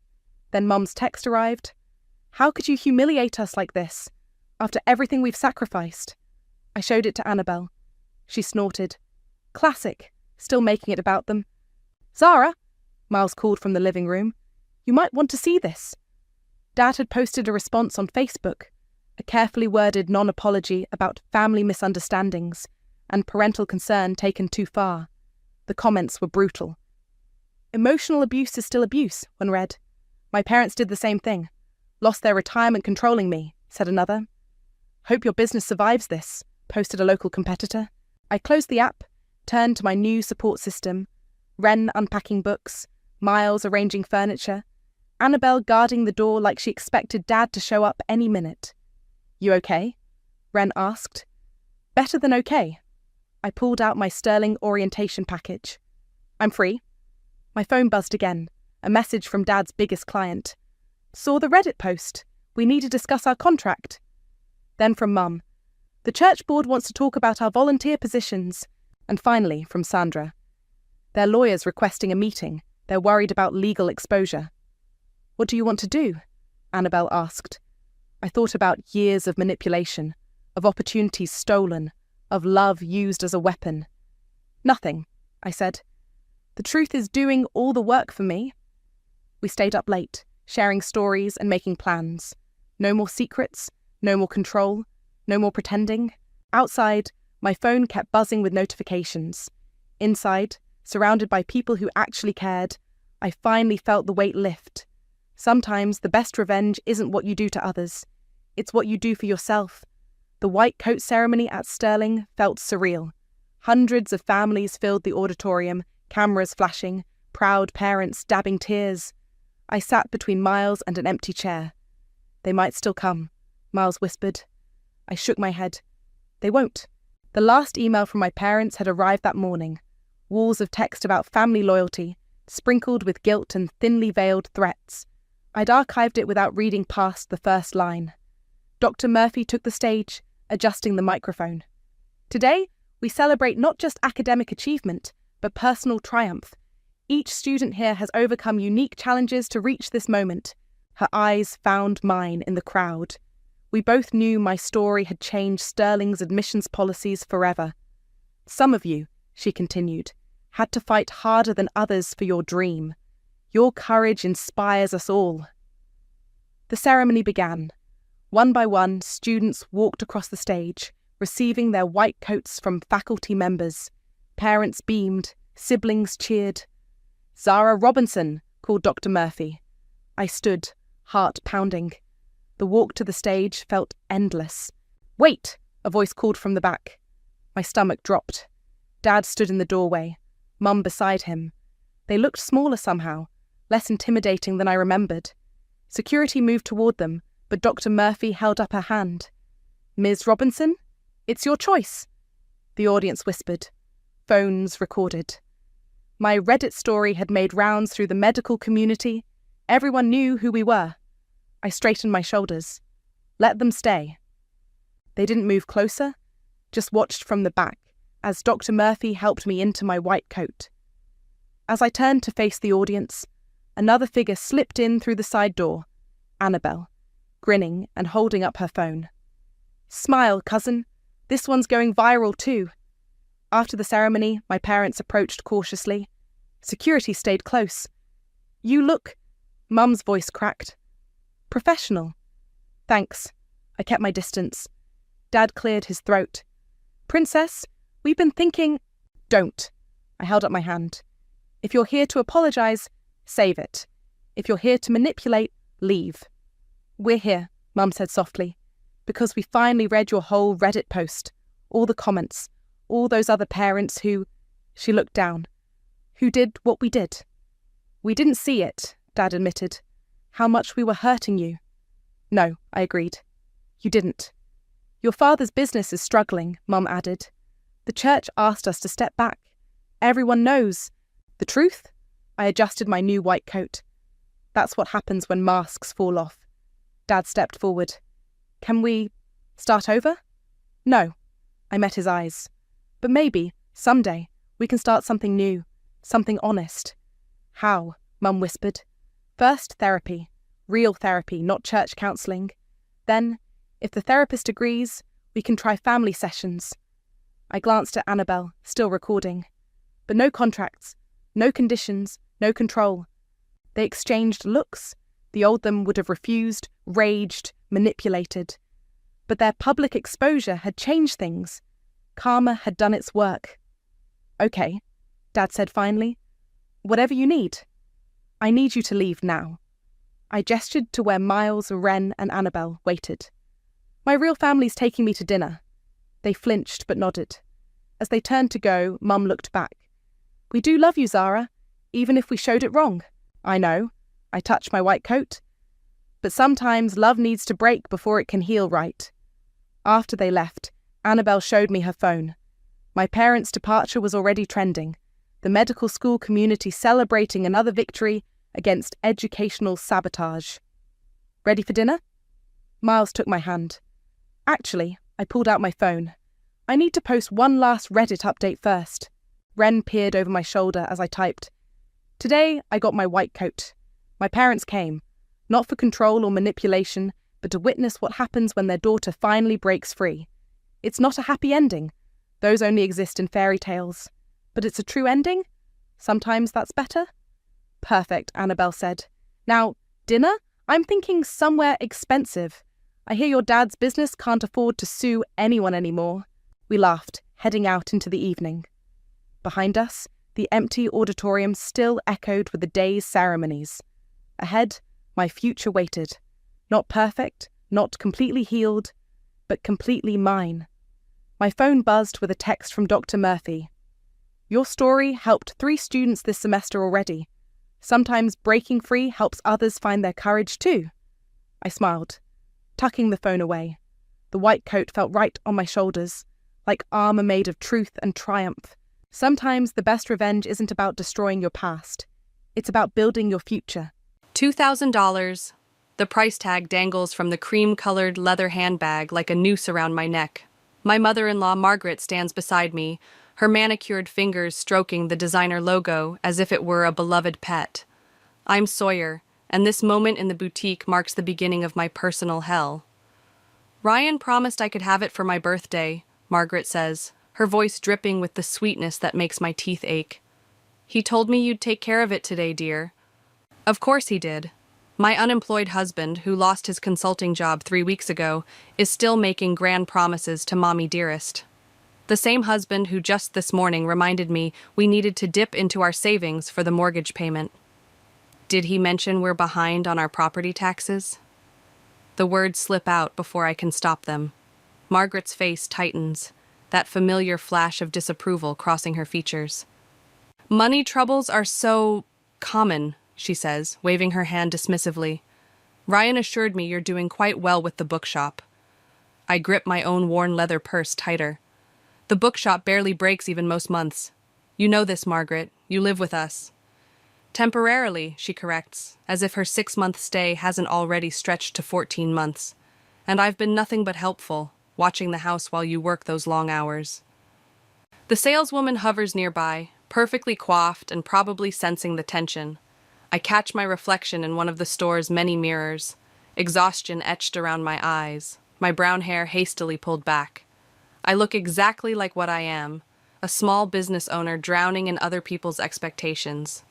Then Mum's text arrived. "How could you humiliate us like this? After everything we've sacrificed?" I showed it to Annabelle. She snorted. "Classic. Still making it about them." "Zara," Miles called from the living room. "You might want to see this." Dad had posted a response on Facebook, a carefully worded non-apology about family misunderstandings and parental concern taken too far. The comments were brutal. "Emotional abuse is still abuse," one read. "My parents did the same thing. Lost their retirement controlling me," said another. "Hope your business survives this," posted a local competitor. I closed the app, turned to my new support system. Ren unpacking books, Miles arranging furniture, Annabelle guarding the door like she expected Dad to show up any minute. "You okay?" Ren asked. "Better than okay." I pulled out my Sterling orientation package. "I'm free." My phone buzzed again, a message from Dad's biggest client. "Saw the Reddit post. We need to discuss our contract." Then from Mum. "The church board wants to talk about our volunteer positions." And finally from Sandra. "Their lawyer's requesting a meeting. They're worried about legal exposure." "What do you want to do?" Annabelle asked. I thought about years of manipulation, of opportunities stolen, of love used as a weapon. "Nothing," I said. "The truth is doing all the work for me." We stayed up late, sharing stories and making plans. No more secrets, no more control, no more pretending. Outside, my phone kept buzzing with notifications. Inside, surrounded by people who actually cared, I finally felt the weight lift. Sometimes the best revenge isn't what you do to others. It's what you do for yourself. The white coat ceremony at Sterling felt surreal. Hundreds of families filled the auditorium, cameras flashing, proud parents dabbing tears. I sat between Miles and an empty chair. "They might still come," Miles whispered. I shook my head. "They won't." The last email from my parents had arrived that morning. Walls of text about family loyalty, sprinkled with guilt and thinly veiled threats. I'd archived it without reading past the first line. Dr. Murphy took the stage, adjusting the microphone. "Today, we celebrate not just academic achievement, but personal triumph. Each student here has overcome unique challenges to reach this moment." Her eyes found mine in the crowd. We both knew my story had changed Sterling's admissions policies forever. "Some of you," she continued, "had to fight harder than others for your dream. Your courage inspires us all." The ceremony began. One by one, students walked across the stage, receiving their white coats from faculty members. Parents beamed, siblings cheered. "Zara Robinson," called Dr. Murphy. I stood, heart pounding. The walk to the stage felt endless. "Wait!" a voice called from the back. My stomach dropped. Dad stood in the doorway, Mum beside him. They looked smaller somehow, less intimidating than I remembered. Security moved toward them, but Dr. Murphy held up her hand. "Ms. Robinson, it's your choice," the audience whispered. Phones recorded. My Reddit story had made rounds through the medical community. Everyone knew who we were. I straightened my shoulders. Let them stay. They didn't move closer, just watched from the back as Dr. Murphy helped me into my white coat. As I turned to face the audience, another figure slipped in through the side door, Annabelle, grinning and holding up her phone. "Smile, cousin. This one's going viral too." After the ceremony, my parents approached cautiously. Security stayed close. "You look..." Mum's voice cracked. "Professional." "Thanks." I kept my distance. Dad cleared his throat. "Princess, we've been thinking..." "Don't." I held up my hand. "If you're here to apologize, save it. If you're here to manipulate, leave." "We're here," Mum said softly, "because we finally read your whole Reddit post, all the comments, all those other parents who..." She looked down. "Who did what we did." "We didn't see it," Dad admitted. "How much we were hurting you." "No," I agreed. "You didn't." "Your father's business is struggling," Mum added. "The church asked us to step back. Everyone knows." "The truth?" I adjusted my new white coat. "That's what happens when masks fall off." Dad stepped forward. "Can we start over?" "No." I met his eyes. "But maybe, someday, we can start something new, something honest." "How?" Mum whispered. "First, therapy. Real therapy, not church counselling. Then, if the therapist agrees, we can try family sessions." I glanced at Annabelle, still recording. But no contracts, no conditions, no control. They exchanged looks. The old them would have refused, raged, manipulated. But their public exposure had changed things. Karma had done its work. "Okay," Dad said finally. "Whatever you need. I need you to leave now." I gestured to where Miles, Wren, and Annabelle waited. "My real family's taking me to dinner." They flinched but nodded. As they turned to go, Mum looked back. "We do love you, Zara, even if we showed it wrong." "I know." I touched my white coat. "But sometimes love needs to break before it can heal right." After they left, Annabelle showed me her phone. My parents' departure was already trending. The medical school community celebrating another victory against educational sabotage. "Ready for dinner?" Miles took my hand. "Actually," I pulled out my phone. "I need to post one last Reddit update first." Wren peered over my shoulder as I typed. "Today, I got my white coat. My parents came, not for control or manipulation, but to witness what happens when their daughter finally breaks free. It's not a happy ending. Those only exist in fairy tales. But it's a true ending? Sometimes that's better." "Perfect," Annabelle said. "Now, dinner? I'm thinking somewhere expensive. I hear your dad's business can't afford to sue anyone anymore." We laughed, heading out into the evening. Behind us, the empty auditorium still echoed with the day's ceremonies. Ahead, my future waited. Not perfect, not completely healed, but completely mine. My phone buzzed with a text from Dr. Murphy. Your story helped 3 students this semester already. Sometimes breaking free helps others find their courage too. I smiled, tucking the phone away. The white coat felt right on my shoulders, like armor made of truth and triumph. Sometimes the best revenge isn't about destroying your past. It's about building your future. $2,000. The price tag dangles from the cream-colored leather handbag like a noose around my neck. My mother-in-law, Margaret, stands beside me, her manicured fingers stroking the designer logo as if it were a beloved pet. I'm Sawyer, and this moment in the boutique marks the beginning of my personal hell. Ryan promised I could have it for my birthday, Margaret says, her voice dripping with the sweetness that makes my teeth ache. He told me you'd take care of it today, dear. Of course he did. My unemployed husband, who lost his consulting job 3 weeks ago, is still making grand promises to Mommy Dearest. The same husband who just this morning reminded me we needed to dip into our savings for the mortgage payment. Did he mention we're behind on our property taxes? The words slip out before I can stop them. Margaret's face tightens, that familiar flash of disapproval crossing her features. Money troubles are so common, she says, waving her hand dismissively. Ryan assured me you're doing quite well with the bookshop. I grip my own worn leather purse tighter. The bookshop barely breaks even most months. You know this, Margaret. You live with us. Temporarily, she corrects, as if her 6-month stay hasn't already stretched to 14 months. And I've been nothing but helpful, watching the house while you work those long hours. The saleswoman hovers nearby, perfectly coiffed and probably sensing the tension. I catch my reflection in one of the store's many mirrors, exhaustion etched around my eyes, my brown hair hastily pulled back. I look exactly like what I am, a small business owner drowning in other people's expectations.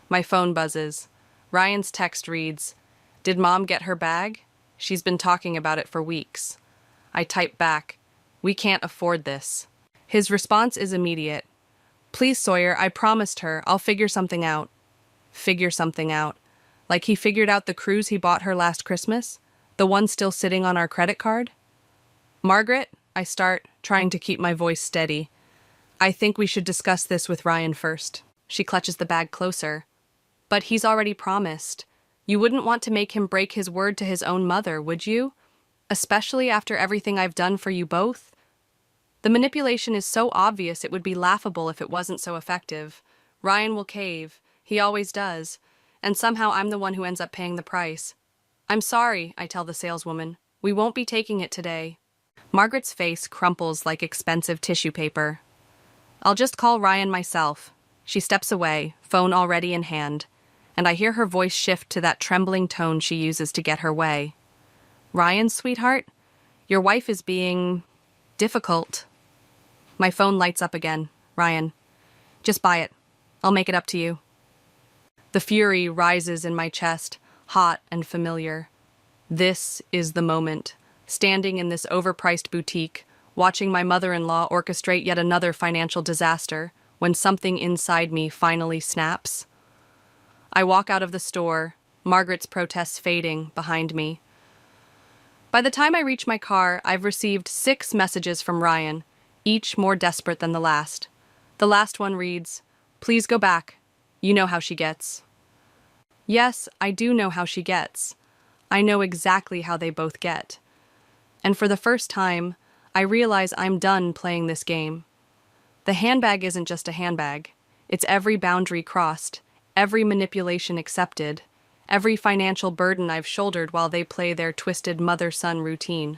My phone buzzes. Ryan's text reads, "Did Mom get her bag? She's been talking about it for weeks." I type back, "We can't afford this." His response is immediate. "Please, Sawyer, I promised her. I'll figure something out." Figure something out. Like he figured out the cruise he bought her last Christmas? The one still sitting on our credit card? Margaret, I start, trying to keep my voice steady. I think we should discuss this with Ryan first. She clutches the bag closer. But he's already promised. You wouldn't want to make him break his word to his own mother, would you? Especially after everything I've done for you both? The manipulation is so obvious it would be laughable if it wasn't so effective. Ryan will cave. He always does. And somehow I'm the one who ends up paying the price. "I'm sorry," I tell the saleswoman. "We won't be taking it today." Margaret's face crumples like expensive tissue paper. "I'll just call Ryan myself." She steps away, phone already in hand, and I hear her voice shift to that trembling tone she uses to get her way. "Ryan, sweetheart, your wife is being difficult." My phone lights up again. "Ryan, just buy it. I'll make it up to you." The fury rises in my chest, hot and familiar. This is the moment, standing in this overpriced boutique, watching my mother-in-law orchestrate yet another financial disaster, when something inside me finally snaps. I walk out of the store, Margaret's protests fading behind me. By the time I reach my car, I've received 6 messages from Ryan, each more desperate than the last. The last one reads, "Please go back. You know how she gets." Yes, I do know how she gets. I know exactly how they both get. And for the first time, I realize I'm done playing this game. The handbag isn't just a handbag. It's every boundary crossed, every manipulation accepted, every financial burden I've shouldered while they play their twisted mother-son routine.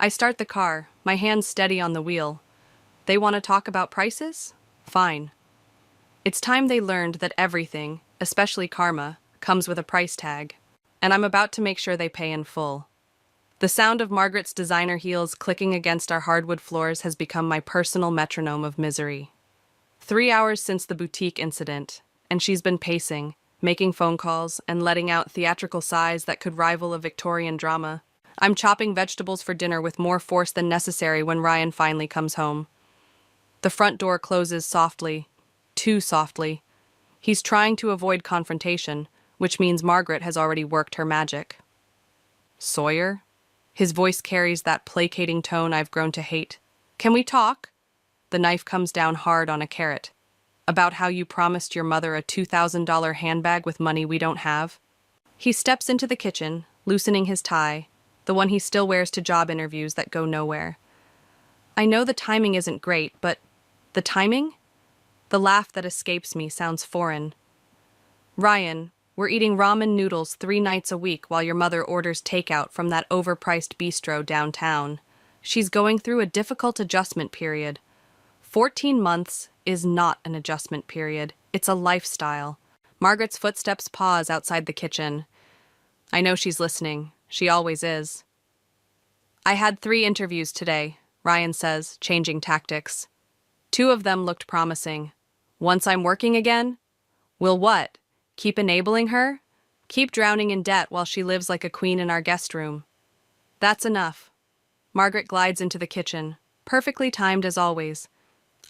I start the car, my hands steady on the wheel. They want to talk about prices? Fine. It's time they learned that everything, especially karma, comes with a price tag, and I'm about to make sure they pay in full. The sound of Margaret's designer heels clicking against our hardwood floors has become my personal metronome of misery. 3 hours since the boutique incident, and she's been pacing, making phone calls, and letting out theatrical sighs that could rival a Victorian drama. I'm chopping vegetables for dinner with more force than necessary when Ryan finally comes home. The front door closes softly, too softly. He's trying to avoid confrontation, which means Margaret has already worked her magic. Sawyer? His voice carries that placating tone I've grown to hate. Can we talk? The knife comes down hard on a carrot. About how you promised your mother a $2,000 handbag with money we don't have? He steps into the kitchen, loosening his tie, the one he still wears to job interviews that go nowhere. I know the timing isn't great, but the timing? The laugh that escapes me sounds foreign. Ryan, we're eating ramen noodles 3 nights a week while your mother orders takeout from that overpriced bistro downtown. She's going through a difficult adjustment period. 14 months is not an adjustment period. It's a lifestyle. Margaret's footsteps pause outside the kitchen. I know she's listening. She always is. I had 3 interviews today, Ryan says, changing tactics. 2 of them looked promising. Once I'm working again? Will what? Keep enabling her? Keep drowning in debt while she lives like a queen in our guest room. That's enough. Margaret glides into the kitchen, perfectly timed as always.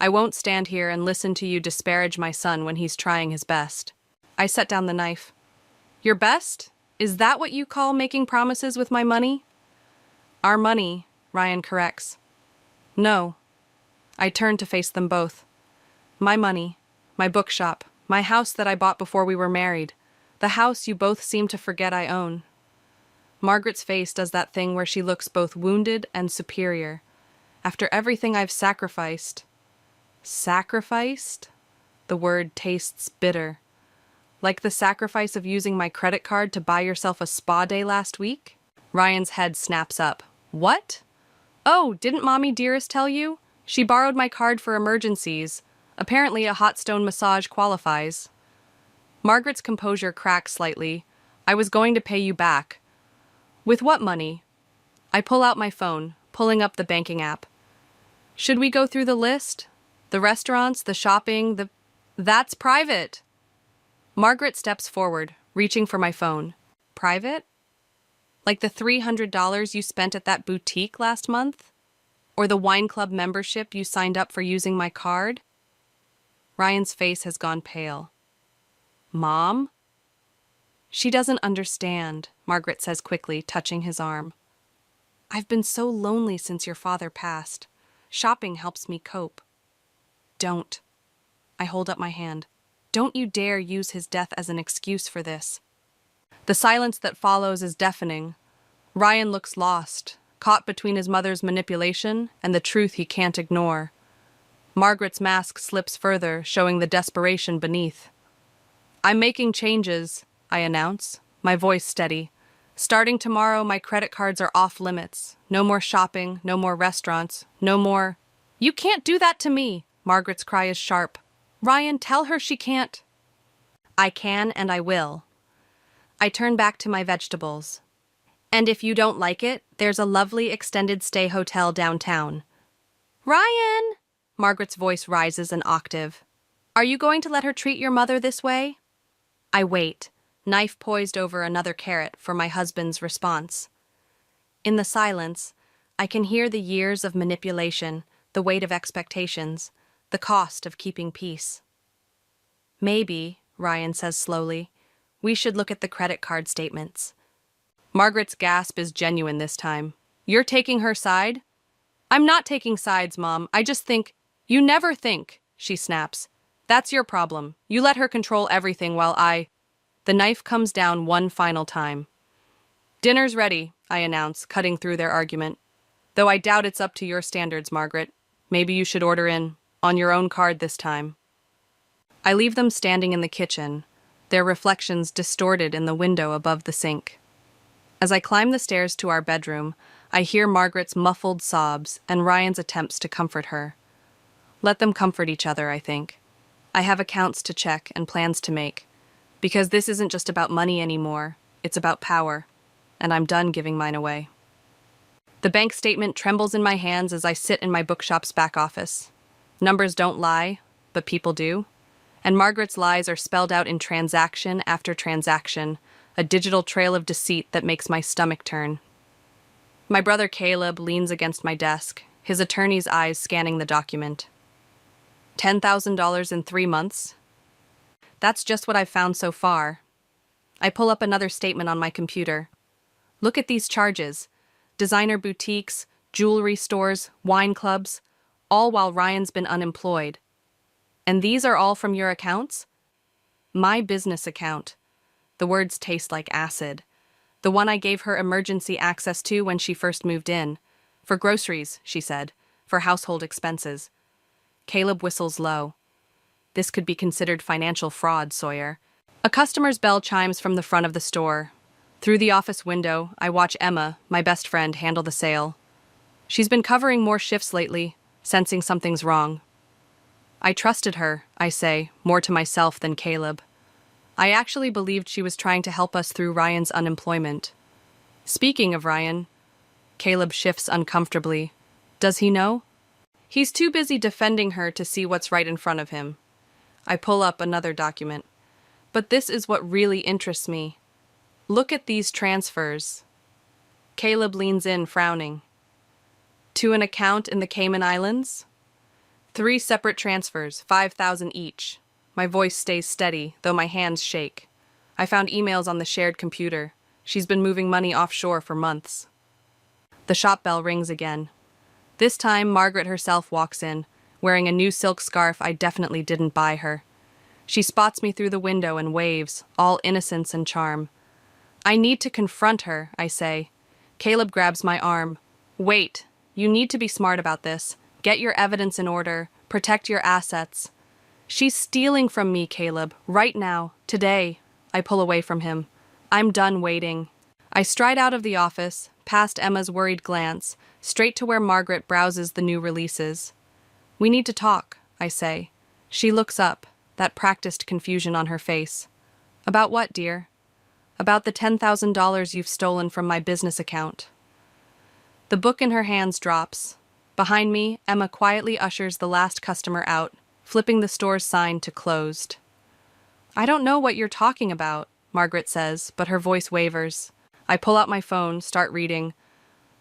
I won't stand here and listen to you disparage my son when he's trying his best. I set down the knife. Your best? Is that what you call making promises with my money? Our money, Ryan corrects. No. I turn to face them both. My money, my bookshop, my house that I bought before we were married, the house you both seem to forget I own. Margaret's face does that thing where she looks both wounded and superior. After everything I've sacrificed. Sacrificed? The word tastes bitter. Like the sacrifice of using my credit card to buy yourself a spa day last week? Ryan's head snaps up. What? Oh, didn't Mommy Dearest tell you? She borrowed my card for emergencies. Apparently a hot stone massage qualifies. Margaret's composure cracks slightly. I was going to pay you back. With what money? I pull out my phone, pulling up the banking app. Should we go through the list? The restaurants, the shopping, That's private. Margaret steps forward, reaching for my phone. Private? Like the $300 you spent at that boutique last month? Or the wine club membership you signed up for using my card? Ryan's face has gone pale. Mom? She doesn't understand, Margaret says quickly, touching his arm. I've been so lonely since your father passed. Shopping helps me cope. Don't. I hold up my hand. Don't you dare use his death as an excuse for this. The silence that follows is deafening. Ryan looks lost, caught between his mother's manipulation and the truth he can't ignore. Margaret's mask slips further, showing the desperation beneath. I'm making changes, I announce, my voice steady. Starting tomorrow, my credit cards are off limits. No more shopping, no more restaurants, no more... You can't do that to me, Margaret's cry is sharp. Ryan, tell her she can't. I can and I will. I turn back to my vegetables. And if you don't like it, there's a lovely extended stay hotel downtown. Ryan! Margaret's voice rises an octave. Are you going to let her treat your mother this way? I wait, knife poised over another carrot for my husband's response. In the silence, I can hear the years of manipulation, the weight of expectations, the cost of keeping peace. Maybe, Ryan says slowly, we should look at the credit card statements. Margaret's gasp is genuine this time. You're taking her side? I'm not taking sides, Mom. I just think... You never think, she snaps. That's your problem. You let her control everything while I... The knife comes down one final time. Dinner's ready, I announce, cutting through their argument. Though I doubt it's up to your standards, Margaret. Maybe you should order in, on your own card this time. I leave them standing in the kitchen, their reflections distorted in the window above the sink. As I climb the stairs to our bedroom, I hear Margaret's muffled sobs and Ryan's attempts to comfort her. Let them comfort each other, I think. I have accounts to check and plans to make, because this isn't just about money anymore, it's about power, and I'm done giving mine away. The bank statement trembles in my hands as I sit in my bookshop's back office. Numbers don't lie, but people do. And Margaret's lies are spelled out in transaction after transaction, a digital trail of deceit that makes my stomach turn. My brother Caleb leans against my desk, his attorney's eyes scanning the document. $10,000 in 3 months? That's just what I've found so far. I pull up another statement on my computer. Look at these charges. Designer boutiques, jewelry stores, wine clubs, all while Ryan's been unemployed. And these are all from your accounts? My business account. The words taste like acid. The one I gave her emergency access to when she first moved in. For groceries, she said. For household expenses. Caleb whistles low. This could be considered financial fraud, Sawyer. A customer's bell chimes from the front of the store. Through the office window, I watch Emma, my best friend, handle the sale. She's been covering more shifts lately, sensing something's wrong. I trusted her, I say, more to myself than Caleb. I actually believed she was trying to help us through Ryan's unemployment. Speaking of Ryan, Caleb shifts uncomfortably. Does he know? He's too busy defending her to see what's right in front of him. I pull up another document. But this is what really interests me. Look at these transfers. Caleb leans in, frowning. To an account in the Cayman Islands? 3 separate transfers, $5,000 each. My voice stays steady, though my hands shake. I found emails on the shared computer. She's been moving money offshore for months. The shop bell rings again. This time, Margaret herself walks in, wearing a new silk scarf I definitely didn't buy her. She spots me through the window and waves, all innocence and charm. I need to confront her, I say. Caleb grabs my arm. Wait, you need to be smart about this. Get your evidence in order. Protect your assets. She's stealing from me, Caleb, right now, today. I pull away from him. I'm done waiting. I stride out of the office, past Emma's worried glance, straight to where Margaret browses the new releases. We need to talk, I say. She looks up, that practiced confusion on her face. About what, dear? About the $10,000 you've stolen from my business account. The book in her hands drops. Behind me, Emma quietly ushers the last customer out, flipping the store's sign to closed. I don't know what you're talking about, Margaret says, but her voice wavers. I pull out my phone, start reading.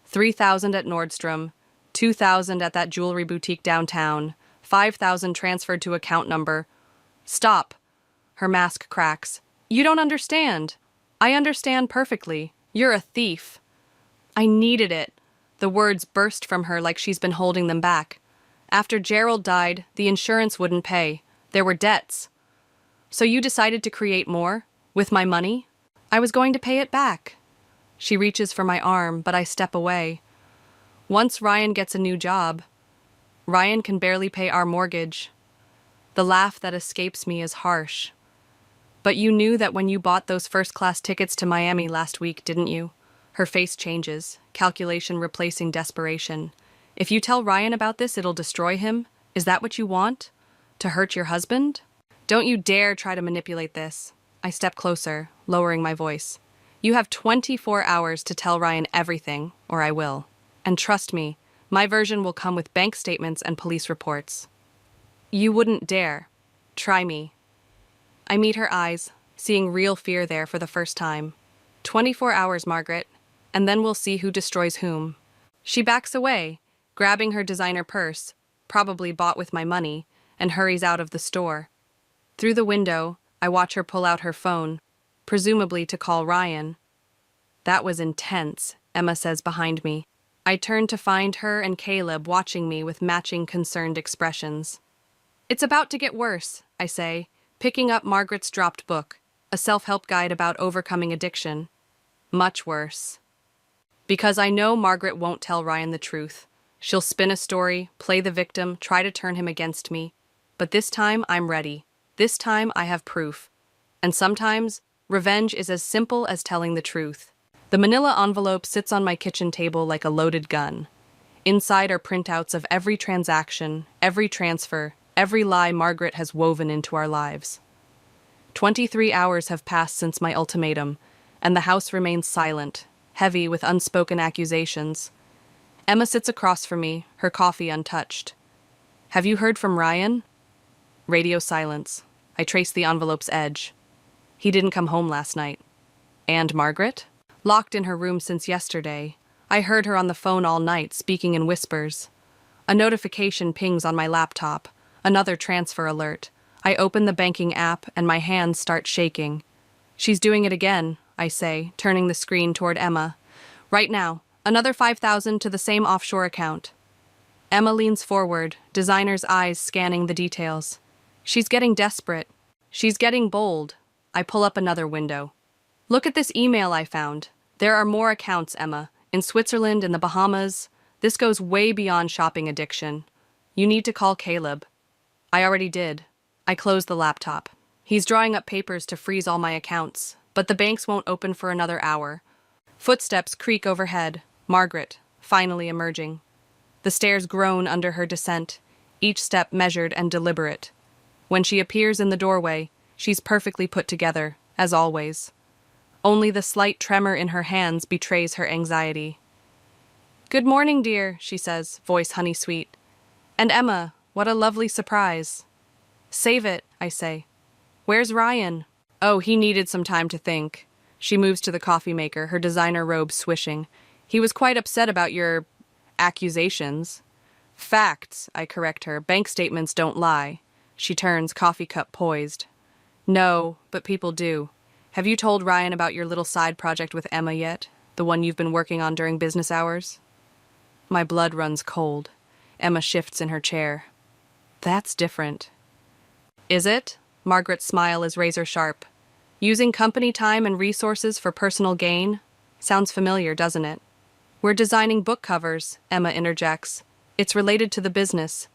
3,000 at Nordstrom, 2,000 at that jewelry boutique downtown, 5,000 transferred to account number. Stop. Her mask cracks. You don't understand. I understand perfectly. You're a thief. I needed it. The words burst from her like she's been holding them back. After Gerald died, the insurance wouldn't pay. There were debts. So you decided to create more? With my money? I was going to pay it back. She reaches for my arm, but I step away. Once Ryan gets a new job, Ryan can barely pay our mortgage. The laugh that escapes me is harsh. But you knew that when you bought those first-class tickets to Miami last week, didn't you? Her face changes, calculation replacing desperation. If you tell Ryan about this, it'll destroy him? Is that what you want? To hurt your husband? Don't you dare try to manipulate this. I step closer, lowering my voice. You have 24 hours to tell Ryan everything, or I will. And trust me, my version will come with bank statements and police reports. You wouldn't dare. Try me. I meet her eyes, seeing real fear there for the first time. 24 hours, Margaret, and then we'll see who destroys whom. She backs away, grabbing her designer purse, probably bought with my money, and hurries out of the store. Through the window, I watch her pull out her phone, presumably to call Ryan. That was intense, Emma says behind me. I turn to find her and Caleb watching me with matching concerned expressions. It's about to get worse, I say, picking up Margaret's dropped book, a self-help guide about overcoming addiction. Much worse. Because I know Margaret won't tell Ryan the truth. She'll spin a story, play the victim, try to turn him against me. But this time, I'm ready. This time, I have proof. And sometimes, revenge is as simple as telling the truth. The manila envelope sits on my kitchen table like a loaded gun. Inside are printouts of every transaction, every transfer, every lie Margaret has woven into our lives. 23 hours have passed since my ultimatum, and the house remains silent, heavy with unspoken accusations. Emma sits across from me, her coffee untouched. Have you heard from Ryan? Radio silence. I trace the envelope's edge. He didn't come home last night. And Margaret? Locked in her room since yesterday. I heard her on the phone all night, speaking in whispers. A notification pings on my laptop. Another transfer alert. I open the banking app and my hands start shaking. She's doing it again, I say, turning the screen toward Emma. Right now, another 5,000 to the same offshore account. Emma leans forward, designer's eyes scanning the details. She's getting desperate. She's getting bold. I pull up another window. Look at this email I found. There are more accounts, Emma. In Switzerland, in the Bahamas. This goes way beyond shopping addiction. You need to call Caleb. I already did. I closed the laptop. He's drawing up papers to freeze all my accounts, but the banks won't open for another hour. Footsteps creak overhead. Margaret, finally emerging. The stairs groan under her descent, each step measured and deliberate. When she appears in the doorway, she's perfectly put together, as always. Only the slight tremor in her hands betrays her anxiety. "Good morning, dear," she says, voice honey-sweet. "And Emma, what a lovely surprise." "Save it," I say. "Where's Ryan?" "Oh, he needed some time to think." She moves to the coffee maker, her designer robe swishing. "He was quite upset about your accusations." "Facts," I correct her. "Bank statements don't lie." She turns, coffee cup poised. "No, but people do. Have you told Ryan about your little side project with Emma yet? The one you've been working on during business hours?" My blood runs cold. Emma shifts in her chair. "That's different." "Is it?" Margaret's smile is razor sharp. "Using company time and resources for personal gain? Sounds familiar, doesn't it?" "We're designing book covers," Emma interjects. "It's related to the business."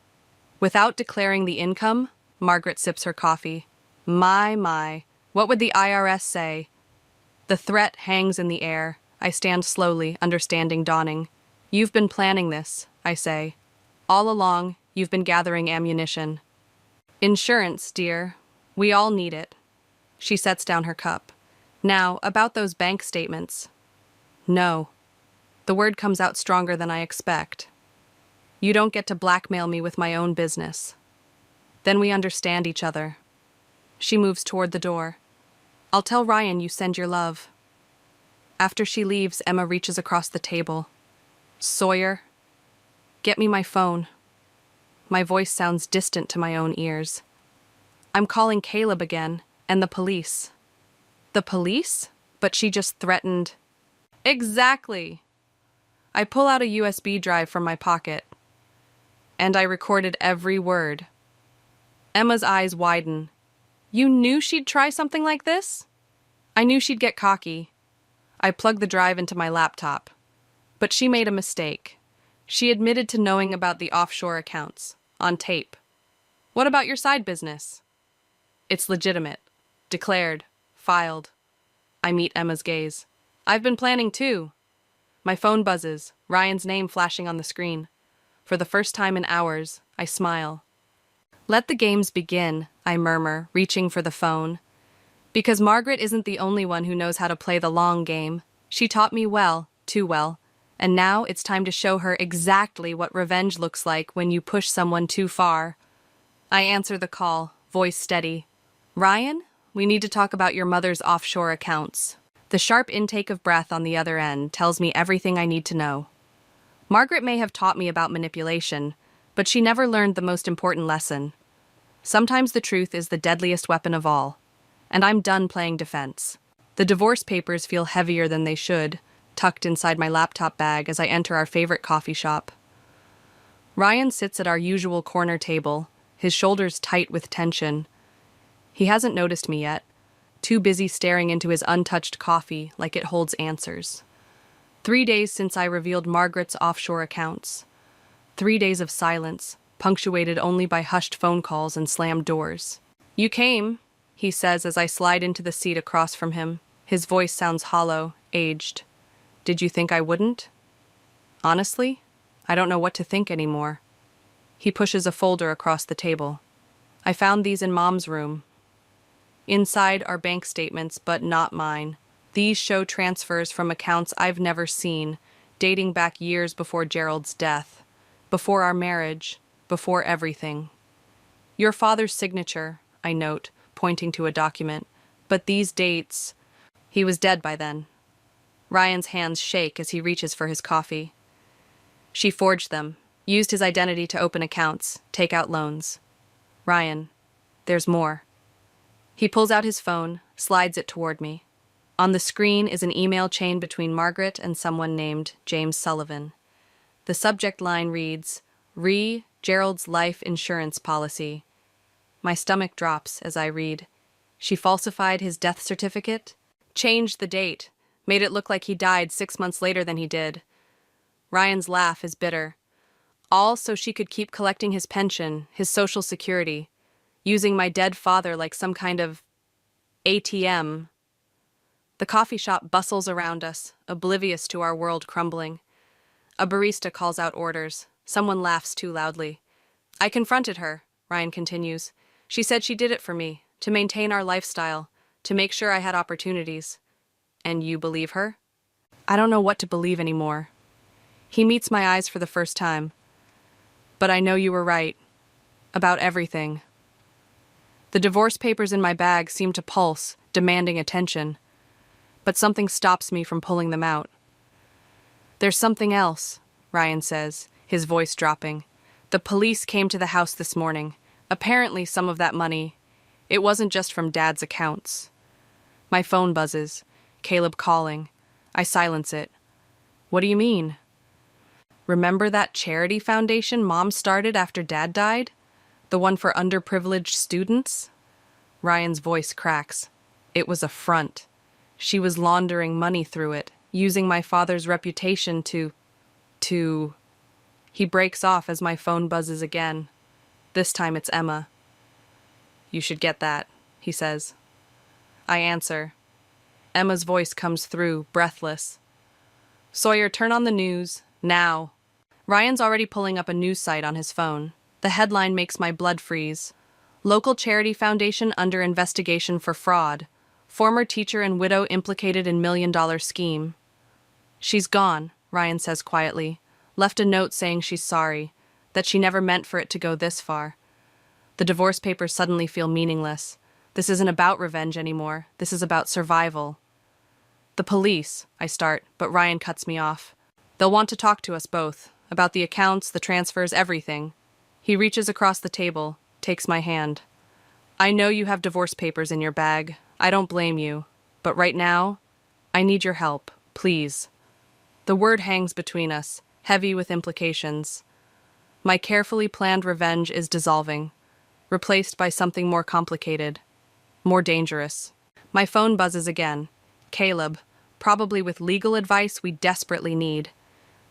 Without declaring the income, Margaret sips her coffee. My, what would the IRS say? The threat hangs in the air. I stand slowly, understanding dawning. "You've been planning this," I say. "All along, you've been gathering ammunition." "Insurance, dear. We all need it." She sets down her cup. "Now, about those bank statements." "No." The word comes out stronger than I expect. "You don't get to blackmail me with my own business." Then we understand each other. She moves toward the door. "I'll tell Ryan you send your love." After she leaves, Emma reaches across the table. "Sawyer, get me my phone." My voice sounds distant to my own ears. "I'm calling Caleb again, and the police." "The police?" But she just threatened. "Exactly." I pull out a USB drive from my pocket. And I recorded every word. Emma's eyes widen. "You knew she'd try something like this?" "I knew she'd get cocky." I plugged the drive into my laptop. But she made a mistake. She admitted to knowing about the offshore accounts, on tape. "What about your side business?" "It's legitimate. Declared. Filed." I meet Emma's gaze. "I've been planning too." My phone buzzes, Ryan's name flashing on the screen. For the first time in hours, I smile. "Let the games begin," I murmur, reaching for the phone. Because Margaret isn't the only one who knows how to play the long game. She taught me well, too well. And now it's time to show her exactly what revenge looks like when you push someone too far. I answer the call, voice steady. "Ryan, we need to talk about your mother's offshore accounts." The sharp intake of breath on the other end tells me everything I need to know. Margaret may have taught me about manipulation, but she never learned the most important lesson. Sometimes the truth is the deadliest weapon of all. And I'm done playing defense. The divorce papers feel heavier than they should, tucked inside my laptop bag as I enter our favorite coffee shop. Ryan sits at our usual corner table, his shoulders tight with tension. He hasn't noticed me yet, too busy staring into his untouched coffee like it holds answers. 3 days since I revealed Margaret's offshore accounts. 3 days of silence, punctuated only by hushed phone calls and slammed doors. "You came," he says as I slide into the seat across from him. His voice sounds hollow, aged. "Did you think I wouldn't?" "Honestly, I don't know what to think anymore." He pushes a folder across the table. "I found these in Mom's room." Inside are bank statements, but not mine. These show transfers from accounts I've never seen, dating back years before Gerald's death, before our marriage, before everything. "Your father's signature," I note, pointing to a document. "But these dates..." He was dead by then. Ryan's hands shake as he reaches for his coffee. "She forged them, used his identity to open accounts, take out loans." "Ryan, there's more." He pulls out his phone, slides it toward me. On the screen is an email chain between Margaret and someone named James Sullivan. The subject line reads, Re Gerald's life insurance policy. My stomach drops as I read. She falsified his death certificate, changed the date, made it look like he died 6 months later than he did. Ryan's laugh is bitter. All so she could keep collecting his pension, his social security, using my dead father like some kind of ATM. The coffee shop bustles around us, oblivious to our world crumbling. A barista calls out orders. Someone laughs too loudly. I confronted her, Ryan continues. She said she did it for me, to maintain our lifestyle, to make sure I had opportunities. And you believe her? I don't know what to believe anymore. He meets my eyes for the first time. But I know you were right. About everything. The divorce papers in my bag seem to pulse, demanding attention. But something stops me from pulling them out. There's something else, Ryan says, his voice dropping. The police came to the house this morning. Apparently some of that money. It wasn't just from Dad's accounts. My phone buzzes. Caleb calling. I silence it. What do you mean? Remember that charity foundation Mom started after Dad died? The one for underprivileged students? Ryan's voice cracks. It was a front. She was laundering money through it, using my father's reputation to... He breaks off as my phone buzzes again. This time it's Emma. You should get that, he says. I answer. Emma's voice comes through, breathless. Sawyer, turn on the news, now. Ryan's already pulling up a news site on his phone. The headline makes my blood freeze. Local charity foundation under investigation for fraud. Former teacher and widow implicated in $1 million scheme. She's gone, Ryan says quietly. Left a note saying she's sorry, that she never meant for it to go this far. The divorce papers suddenly feel meaningless. This isn't about revenge anymore. This is about survival. The police, I start, but Ryan cuts me off. They'll want to talk to us both, about the accounts, the transfers, everything. He reaches across the table, takes my hand. I know you have divorce papers in your bag. I don't blame you. But right now, I need your help, please. The word hangs between us, heavy with implications. My carefully planned revenge is dissolving, replaced by something more complicated, more dangerous. My phone buzzes again. Caleb, probably with legal advice we desperately need.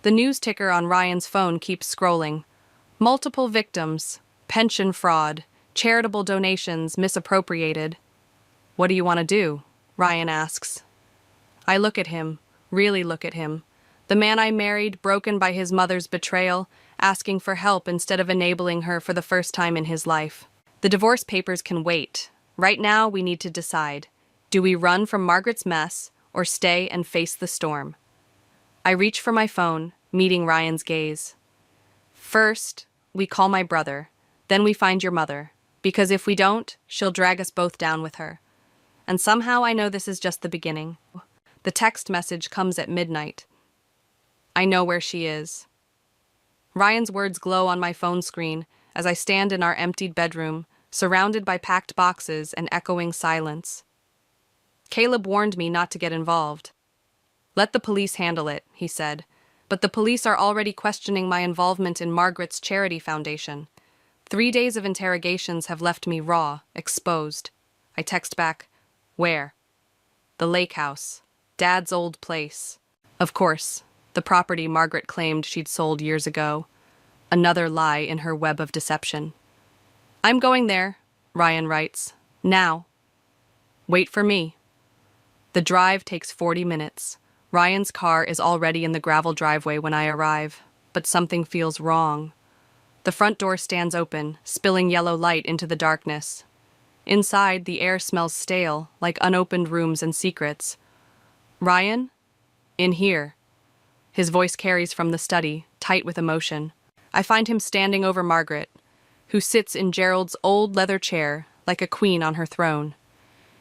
The news ticker on Ryan's phone keeps scrolling. Multiple victims, pension fraud, charitable donations misappropriated. What do you want to do? Ryan asks. I look at him, really look at him. The man I married, broken by his mother's betrayal, asking for help instead of enabling her for the first time in his life. The divorce papers can wait. Right now, we need to decide. Do we run from Margaret's mess or stay and face the storm? I reach for my phone, meeting Ryan's gaze. First, we call my brother. Then we find your mother. Because if we don't, she'll drag us both down with her. And somehow I know this is just the beginning. The text message comes at midnight. I know where she is. Ryan's words glow on my phone screen as I stand in our emptied bedroom, surrounded by packed boxes and echoing silence. Caleb warned me not to get involved. Let the police handle it, he said, but the police are already questioning my involvement in Margaret's charity foundation. 3 days of interrogations have left me raw, exposed. I text back, where? The lake house, Dad's old place. Of course, the property Margaret claimed she'd sold years ago. Another lie in her web of deception. I'm going there, Ryan writes. Now. Wait for me. The drive takes 40 minutes. Ryan's car is already in the gravel driveway when I arrive, but something feels wrong. The front door stands open, spilling yellow light into the darkness. Inside, the air smells stale, like unopened rooms and secrets. Ryan? In here. His voice carries from the study, tight with emotion. I find him standing over Margaret, who sits in Gerald's old leather chair, like a queen on her throne.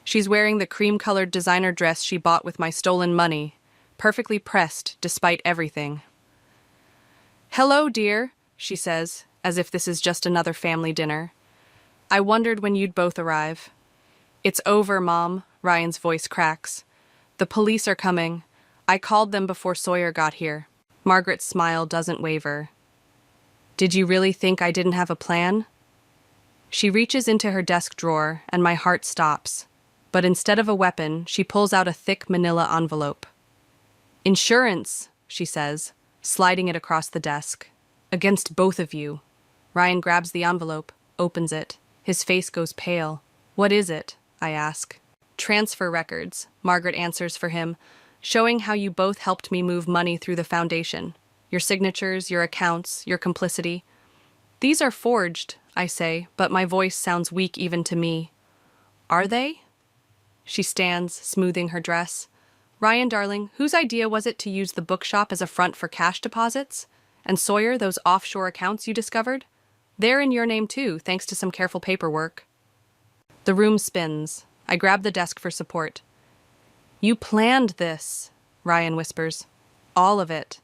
She's wearing the cream-colored designer dress she bought with my stolen money, perfectly pressed despite everything. Hello, dear, she says, as if this is just another family dinner. I wondered when you'd both arrive. It's over, Mom, Ryan's voice cracks. The police are coming. I called them before Sawyer got here. Margaret's smile doesn't waver. Did you really think I didn't have a plan? She reaches into her desk drawer, and my heart stops. But instead of a weapon, she pulls out a thick manila envelope. Insurance, she says, sliding it across the desk. Against both of you. Ryan grabs the envelope, opens it. His face goes pale. What is it? I ask. Transfer records, Margaret answers for him, showing how you both helped me move money through the foundation. Your signatures, your accounts, your complicity. These are forged, I say, but my voice sounds weak even to me. Are they? She stands, smoothing her dress. Ryan, darling, whose idea was it to use the bookshop as a front for cash deposits? And Sawyer, those offshore accounts you discovered? They're in your name too, thanks to some careful paperwork. The room spins. I grab the desk for support. You planned this, Ryan whispers. All of it.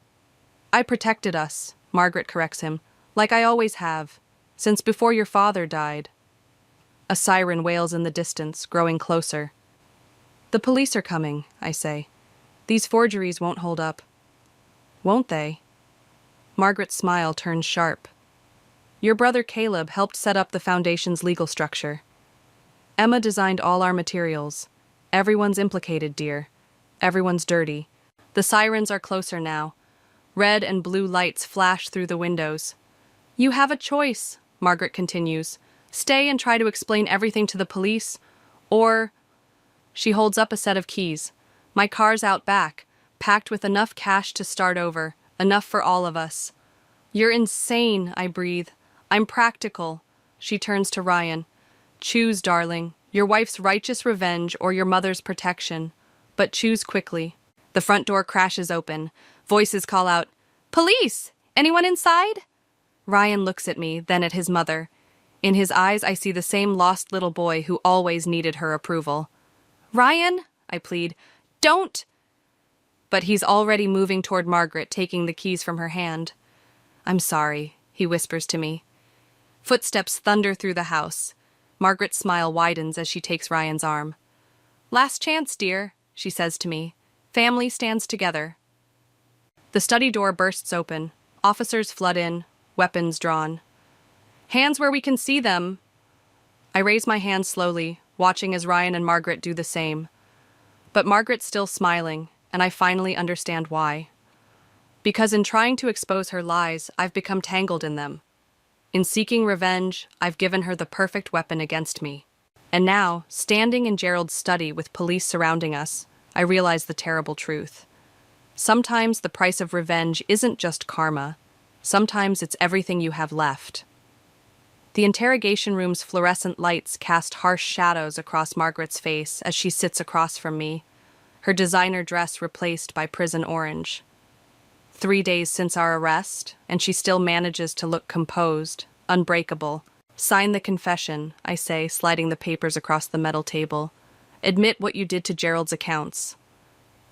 I protected us, Margaret corrects him, like I always have, since before your father died. A siren wails in the distance, growing closer. The police are coming, I say. These forgeries won't hold up. Won't they? Margaret's smile turns sharp. Your brother Caleb helped set up the foundation's legal structure. Emma designed all our materials. Everyone's implicated, dear. Everyone's dirty. The sirens are closer now. Red and blue lights flash through the windows. You have a choice, Margaret continues. Stay and try to explain everything to the police, or... She holds up a set of keys. My car's out back, packed with enough cash to start over, enough for all of us. You're insane, I breathe. I'm practical. She turns to Ryan. Choose, darling, your wife's righteous revenge or your mother's protection. But choose quickly. The front door crashes open. Voices call out, Police! Anyone inside? Ryan looks at me, then at his mother. In his eyes, I see the same lost little boy who always needed her approval. Ryan, I plead, don't! But he's already moving toward Margaret, taking the keys from her hand. I'm sorry, he whispers to me. Footsteps thunder through the house. Margaret's smile widens as she takes Ryan's arm. Last chance, dear, she says to me. Family stands together. The study door bursts open. Officers flood in, weapons drawn. Hands where we can see them. I raise my hand slowly, watching as Ryan and Margaret do the same. But Margaret's still smiling, and I finally understand why. Because in trying to expose her lies, I've become tangled in them. In seeking revenge, I've given her the perfect weapon against me. And now, standing in Gerald's study with police surrounding us, I realize the terrible truth. Sometimes the price of revenge isn't just karma. Sometimes it's everything you have left. The interrogation room's fluorescent lights cast harsh shadows across Margaret's face as she sits across from me, her designer dress replaced by prison orange. 3 days since our arrest, and she still manages to look composed, unbreakable. Sign the confession, I say, sliding the papers across the metal table. Admit what you did to Gerald's accounts.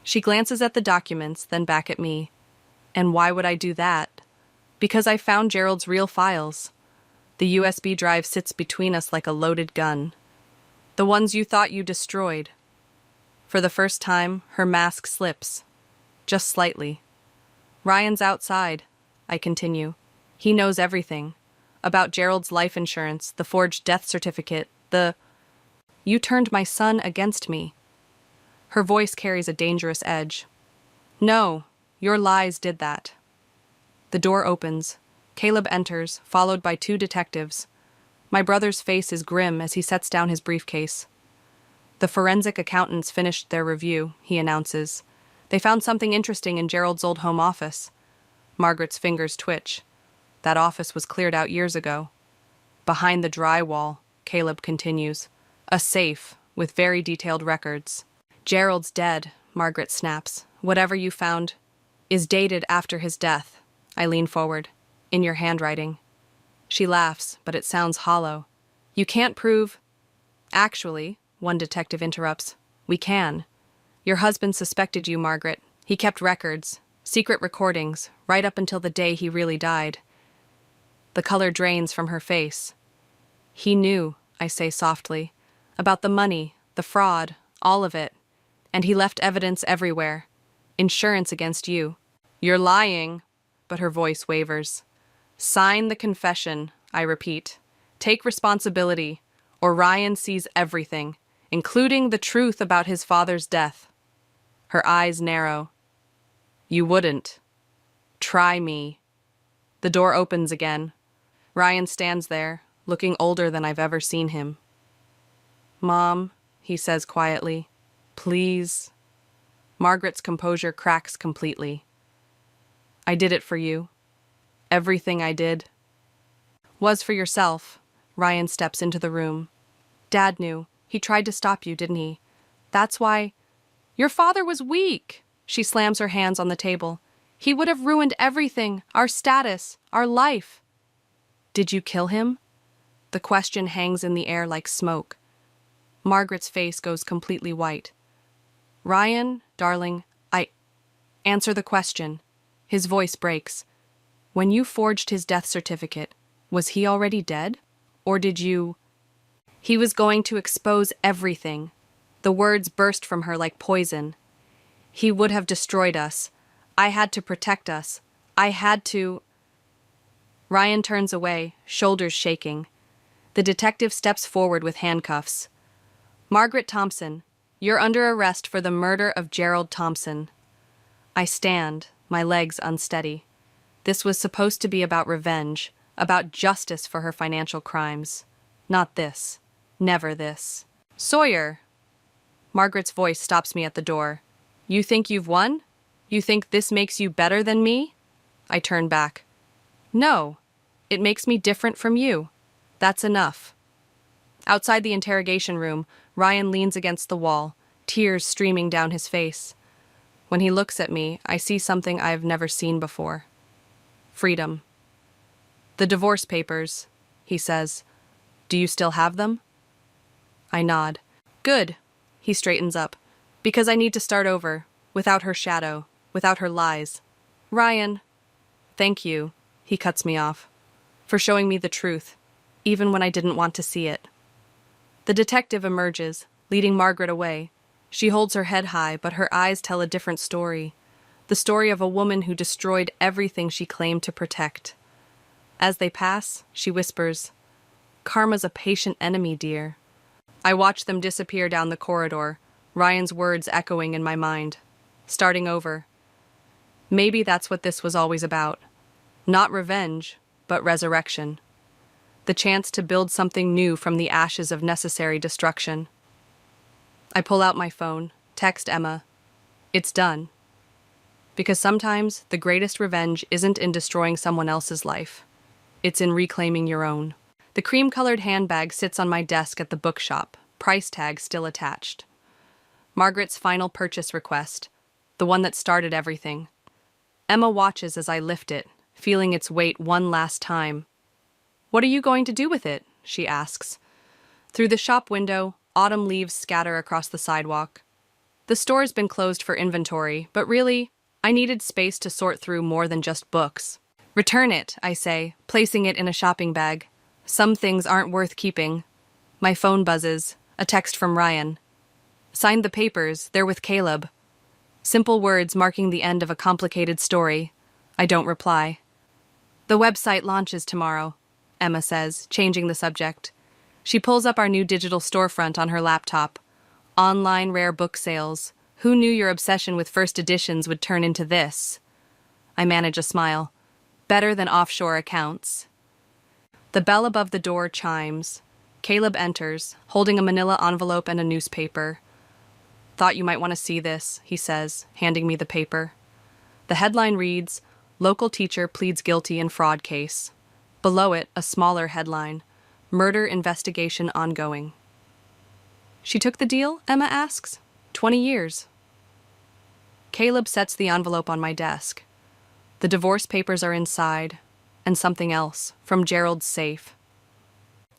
She glances at the documents, then back at me. And why would I do that? Because I found Gerald's real files. The USB drive sits between us like a loaded gun. The ones you thought you destroyed. For the first time, her mask slips. Just slightly. Ryan's outside, I continue. He knows everything. About Gerald's life insurance, the forged death certificate, You turned my son against me. Her voice carries a dangerous edge. No, your lies did that. The door opens. Caleb enters, followed by 2 detectives. My brother's face is grim as he sets down his briefcase. The forensic accountants finished their review, he announces. They found something interesting in Gerald's old home office. Margaret's fingers twitch. That office was cleared out years ago. Behind the drywall, Caleb continues. A safe, with very detailed records. Gerald's dead, Margaret snaps. Whatever you found is dated after his death. I lean forward. In your handwriting. She laughs, but it sounds hollow. You can't prove... Actually, one detective interrupts. We can. Your husband suspected you, Margaret. He kept records, secret recordings, right up until the day he really died. The color drains from her face. He knew, I say softly, about the money, the fraud, all of it. And he left evidence everywhere. Insurance against you. You're lying, but her voice wavers. Sign the confession, I repeat. Take responsibility, or Ryan sees everything, including the truth about his father's death. Her eyes narrow. You wouldn't. Try me. The door opens again. Ryan stands there, looking older than I've ever seen him. Mom, he says quietly, please. Margaret's composure cracks completely. I did it for you. Everything I did was for yourself. Ryan steps into the room. Dad knew. He tried to stop you, didn't he? That's why. Your father was weak. She slams her hands on the table. He would have ruined everything, our status, our life. Did you kill him? The question hangs in the air like smoke. Margaret's face goes completely white. Ryan, darling, answer the question. His voice breaks. When you forged his death certificate, was he already dead? Or did you... He was going to expose everything. The words burst from her like poison. He would have destroyed us. I had to protect us. I had to... Ryan turns away, shoulders shaking. The detective steps forward with handcuffs. Margaret Thompson, you're under arrest for the murder of Gerald Thompson. I stand, my legs unsteady. This was supposed to be about revenge, about justice for her financial crimes. Not this. Never this. Sawyer! Margaret's voice stops me at the door. You think you've won? You think this makes you better than me? I turn back. No, it makes me different from you. That's enough. Outside the interrogation room, Ryan leans against the wall, tears streaming down his face. When he looks at me, I see something I've never seen before. Freedom. The divorce papers, he says. Do you still have them? I nod. Good. He straightens up. Because I need to start over, without her shadow, without her lies. Ryan. Thank you, he cuts me off, for showing me the truth, even when I didn't want to see it. The detective emerges, leading Margaret away. She holds her head high, but her eyes tell a different story. The story of a woman who destroyed everything she claimed to protect. As they pass, she whispers, Karma's a patient enemy, dear. I watch them disappear down the corridor, Ryan's words echoing in my mind. Starting over. Maybe that's what this was always about. Not revenge, but resurrection. The chance to build something new from the ashes of necessary destruction. I pull out my phone, text Emma. It's done. Because sometimes the greatest revenge isn't in destroying someone else's life. It's in reclaiming your own. The cream-colored handbag sits on my desk at the bookshop, price tag still attached. Margaret's final purchase request, the one that started everything. Emma watches as I lift it, feeling its weight one last time. What are you going to do with it? She asks. Through the shop window, autumn leaves scatter across the sidewalk. The store's been closed for inventory, but really, I needed space to sort through more than just books. Return it, I say, placing it in a shopping bag. Some things aren't worth keeping. My phone buzzes, a text from Ryan. Signed the papers, they're with Caleb. Simple words marking the end of a complicated story. I don't reply. The website launches tomorrow, Emma says, changing the subject. She pulls up our new digital storefront on her laptop. Online rare book sales. Who knew your obsession with first editions would turn into this? I manage a smile. Better than offshore accounts. The bell above the door chimes. Caleb enters, holding a manila envelope and a newspaper. Thought you might want to see this, he says, handing me the paper. The headline reads, Local teacher pleads guilty in fraud case. Below it, a smaller headline, Murder investigation ongoing. She took the deal? Emma asks. 20 years. Caleb sets the envelope on my desk. The divorce papers are inside, and something else, from Gerald's safe.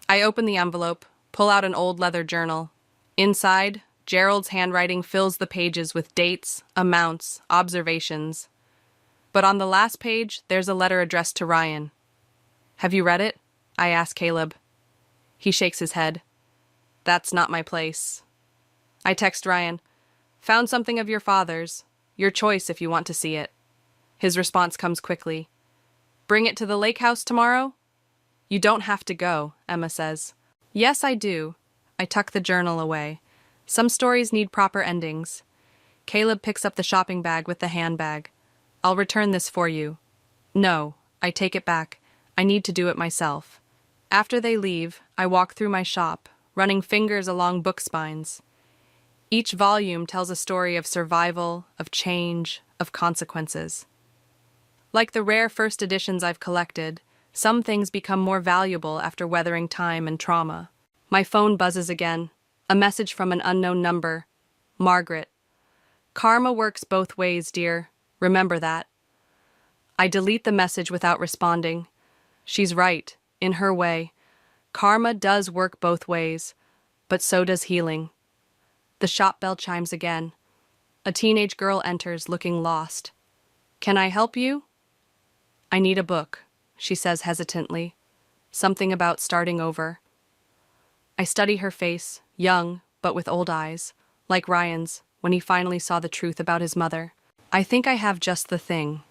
I open the envelope, pull out an old leather journal. Inside, Gerald's handwriting fills the pages with dates, amounts, observations. But on the last page, there's a letter addressed to Ryan. Have you read it? I ask Caleb. He shakes his head. That's not my place. I text Ryan. Found something of your father's. Your choice if you want to see it. His response comes quickly. Bring it to the lake house tomorrow? You don't have to go, Emma says. Yes, I do. I tuck the journal away. Some stories need proper endings. Caleb picks up the shopping bag with the handbag. I'll return this for you. No, I take it back. I need to do it myself. After they leave, I walk through my shop, running fingers along book spines. Each volume tells a story of survival, of change, of consequences. Like the rare first editions I've collected, some things become more valuable after weathering time and trauma. My phone buzzes again. A message from an unknown number. Margaret. Karma works both ways, dear. Remember that. I delete the message without responding. She's right, in her way. Karma does work both ways, but so does healing. The shop bell chimes again. A teenage girl enters, looking lost. Can I help you? I need a book, she says hesitantly. Something about starting over. I study her face, young, but with old eyes, like Ryan's, when he finally saw the truth about his mother. I think I have just the thing.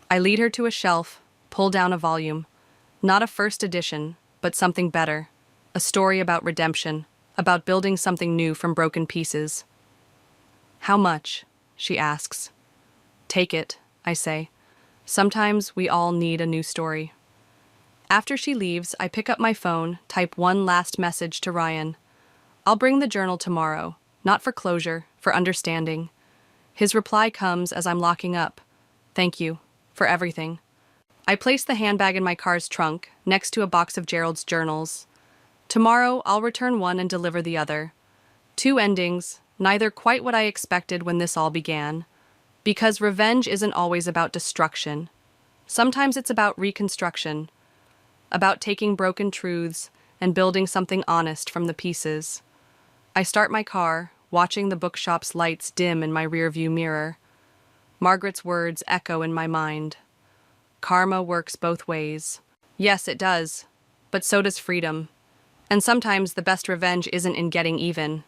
I lead her to a shelf, pull down a volume. Not a first edition, but something better. A story about redemption, about building something new from broken pieces. How much? She asks. Take it, I say. Sometimes we all need a new story. After she leaves, I pick up my phone, type one last message to Ryan. I'll bring the journal tomorrow, not for closure, for understanding. His reply comes as I'm locking up. Thank you, for everything. I place the handbag in my car's trunk, next to a box of Gerald's journals. Tomorrow, I'll return one and deliver the other. Two endings, neither quite what I expected when this all began. Because revenge isn't always about destruction. Sometimes it's about reconstruction, about taking broken truths and building something honest from the pieces. I start my car, watching the bookshop's lights dim in my rearview mirror. Margaret's words echo in my mind. Karma works both ways. Yes, it does, but so does freedom. And sometimes the best revenge isn't in getting even,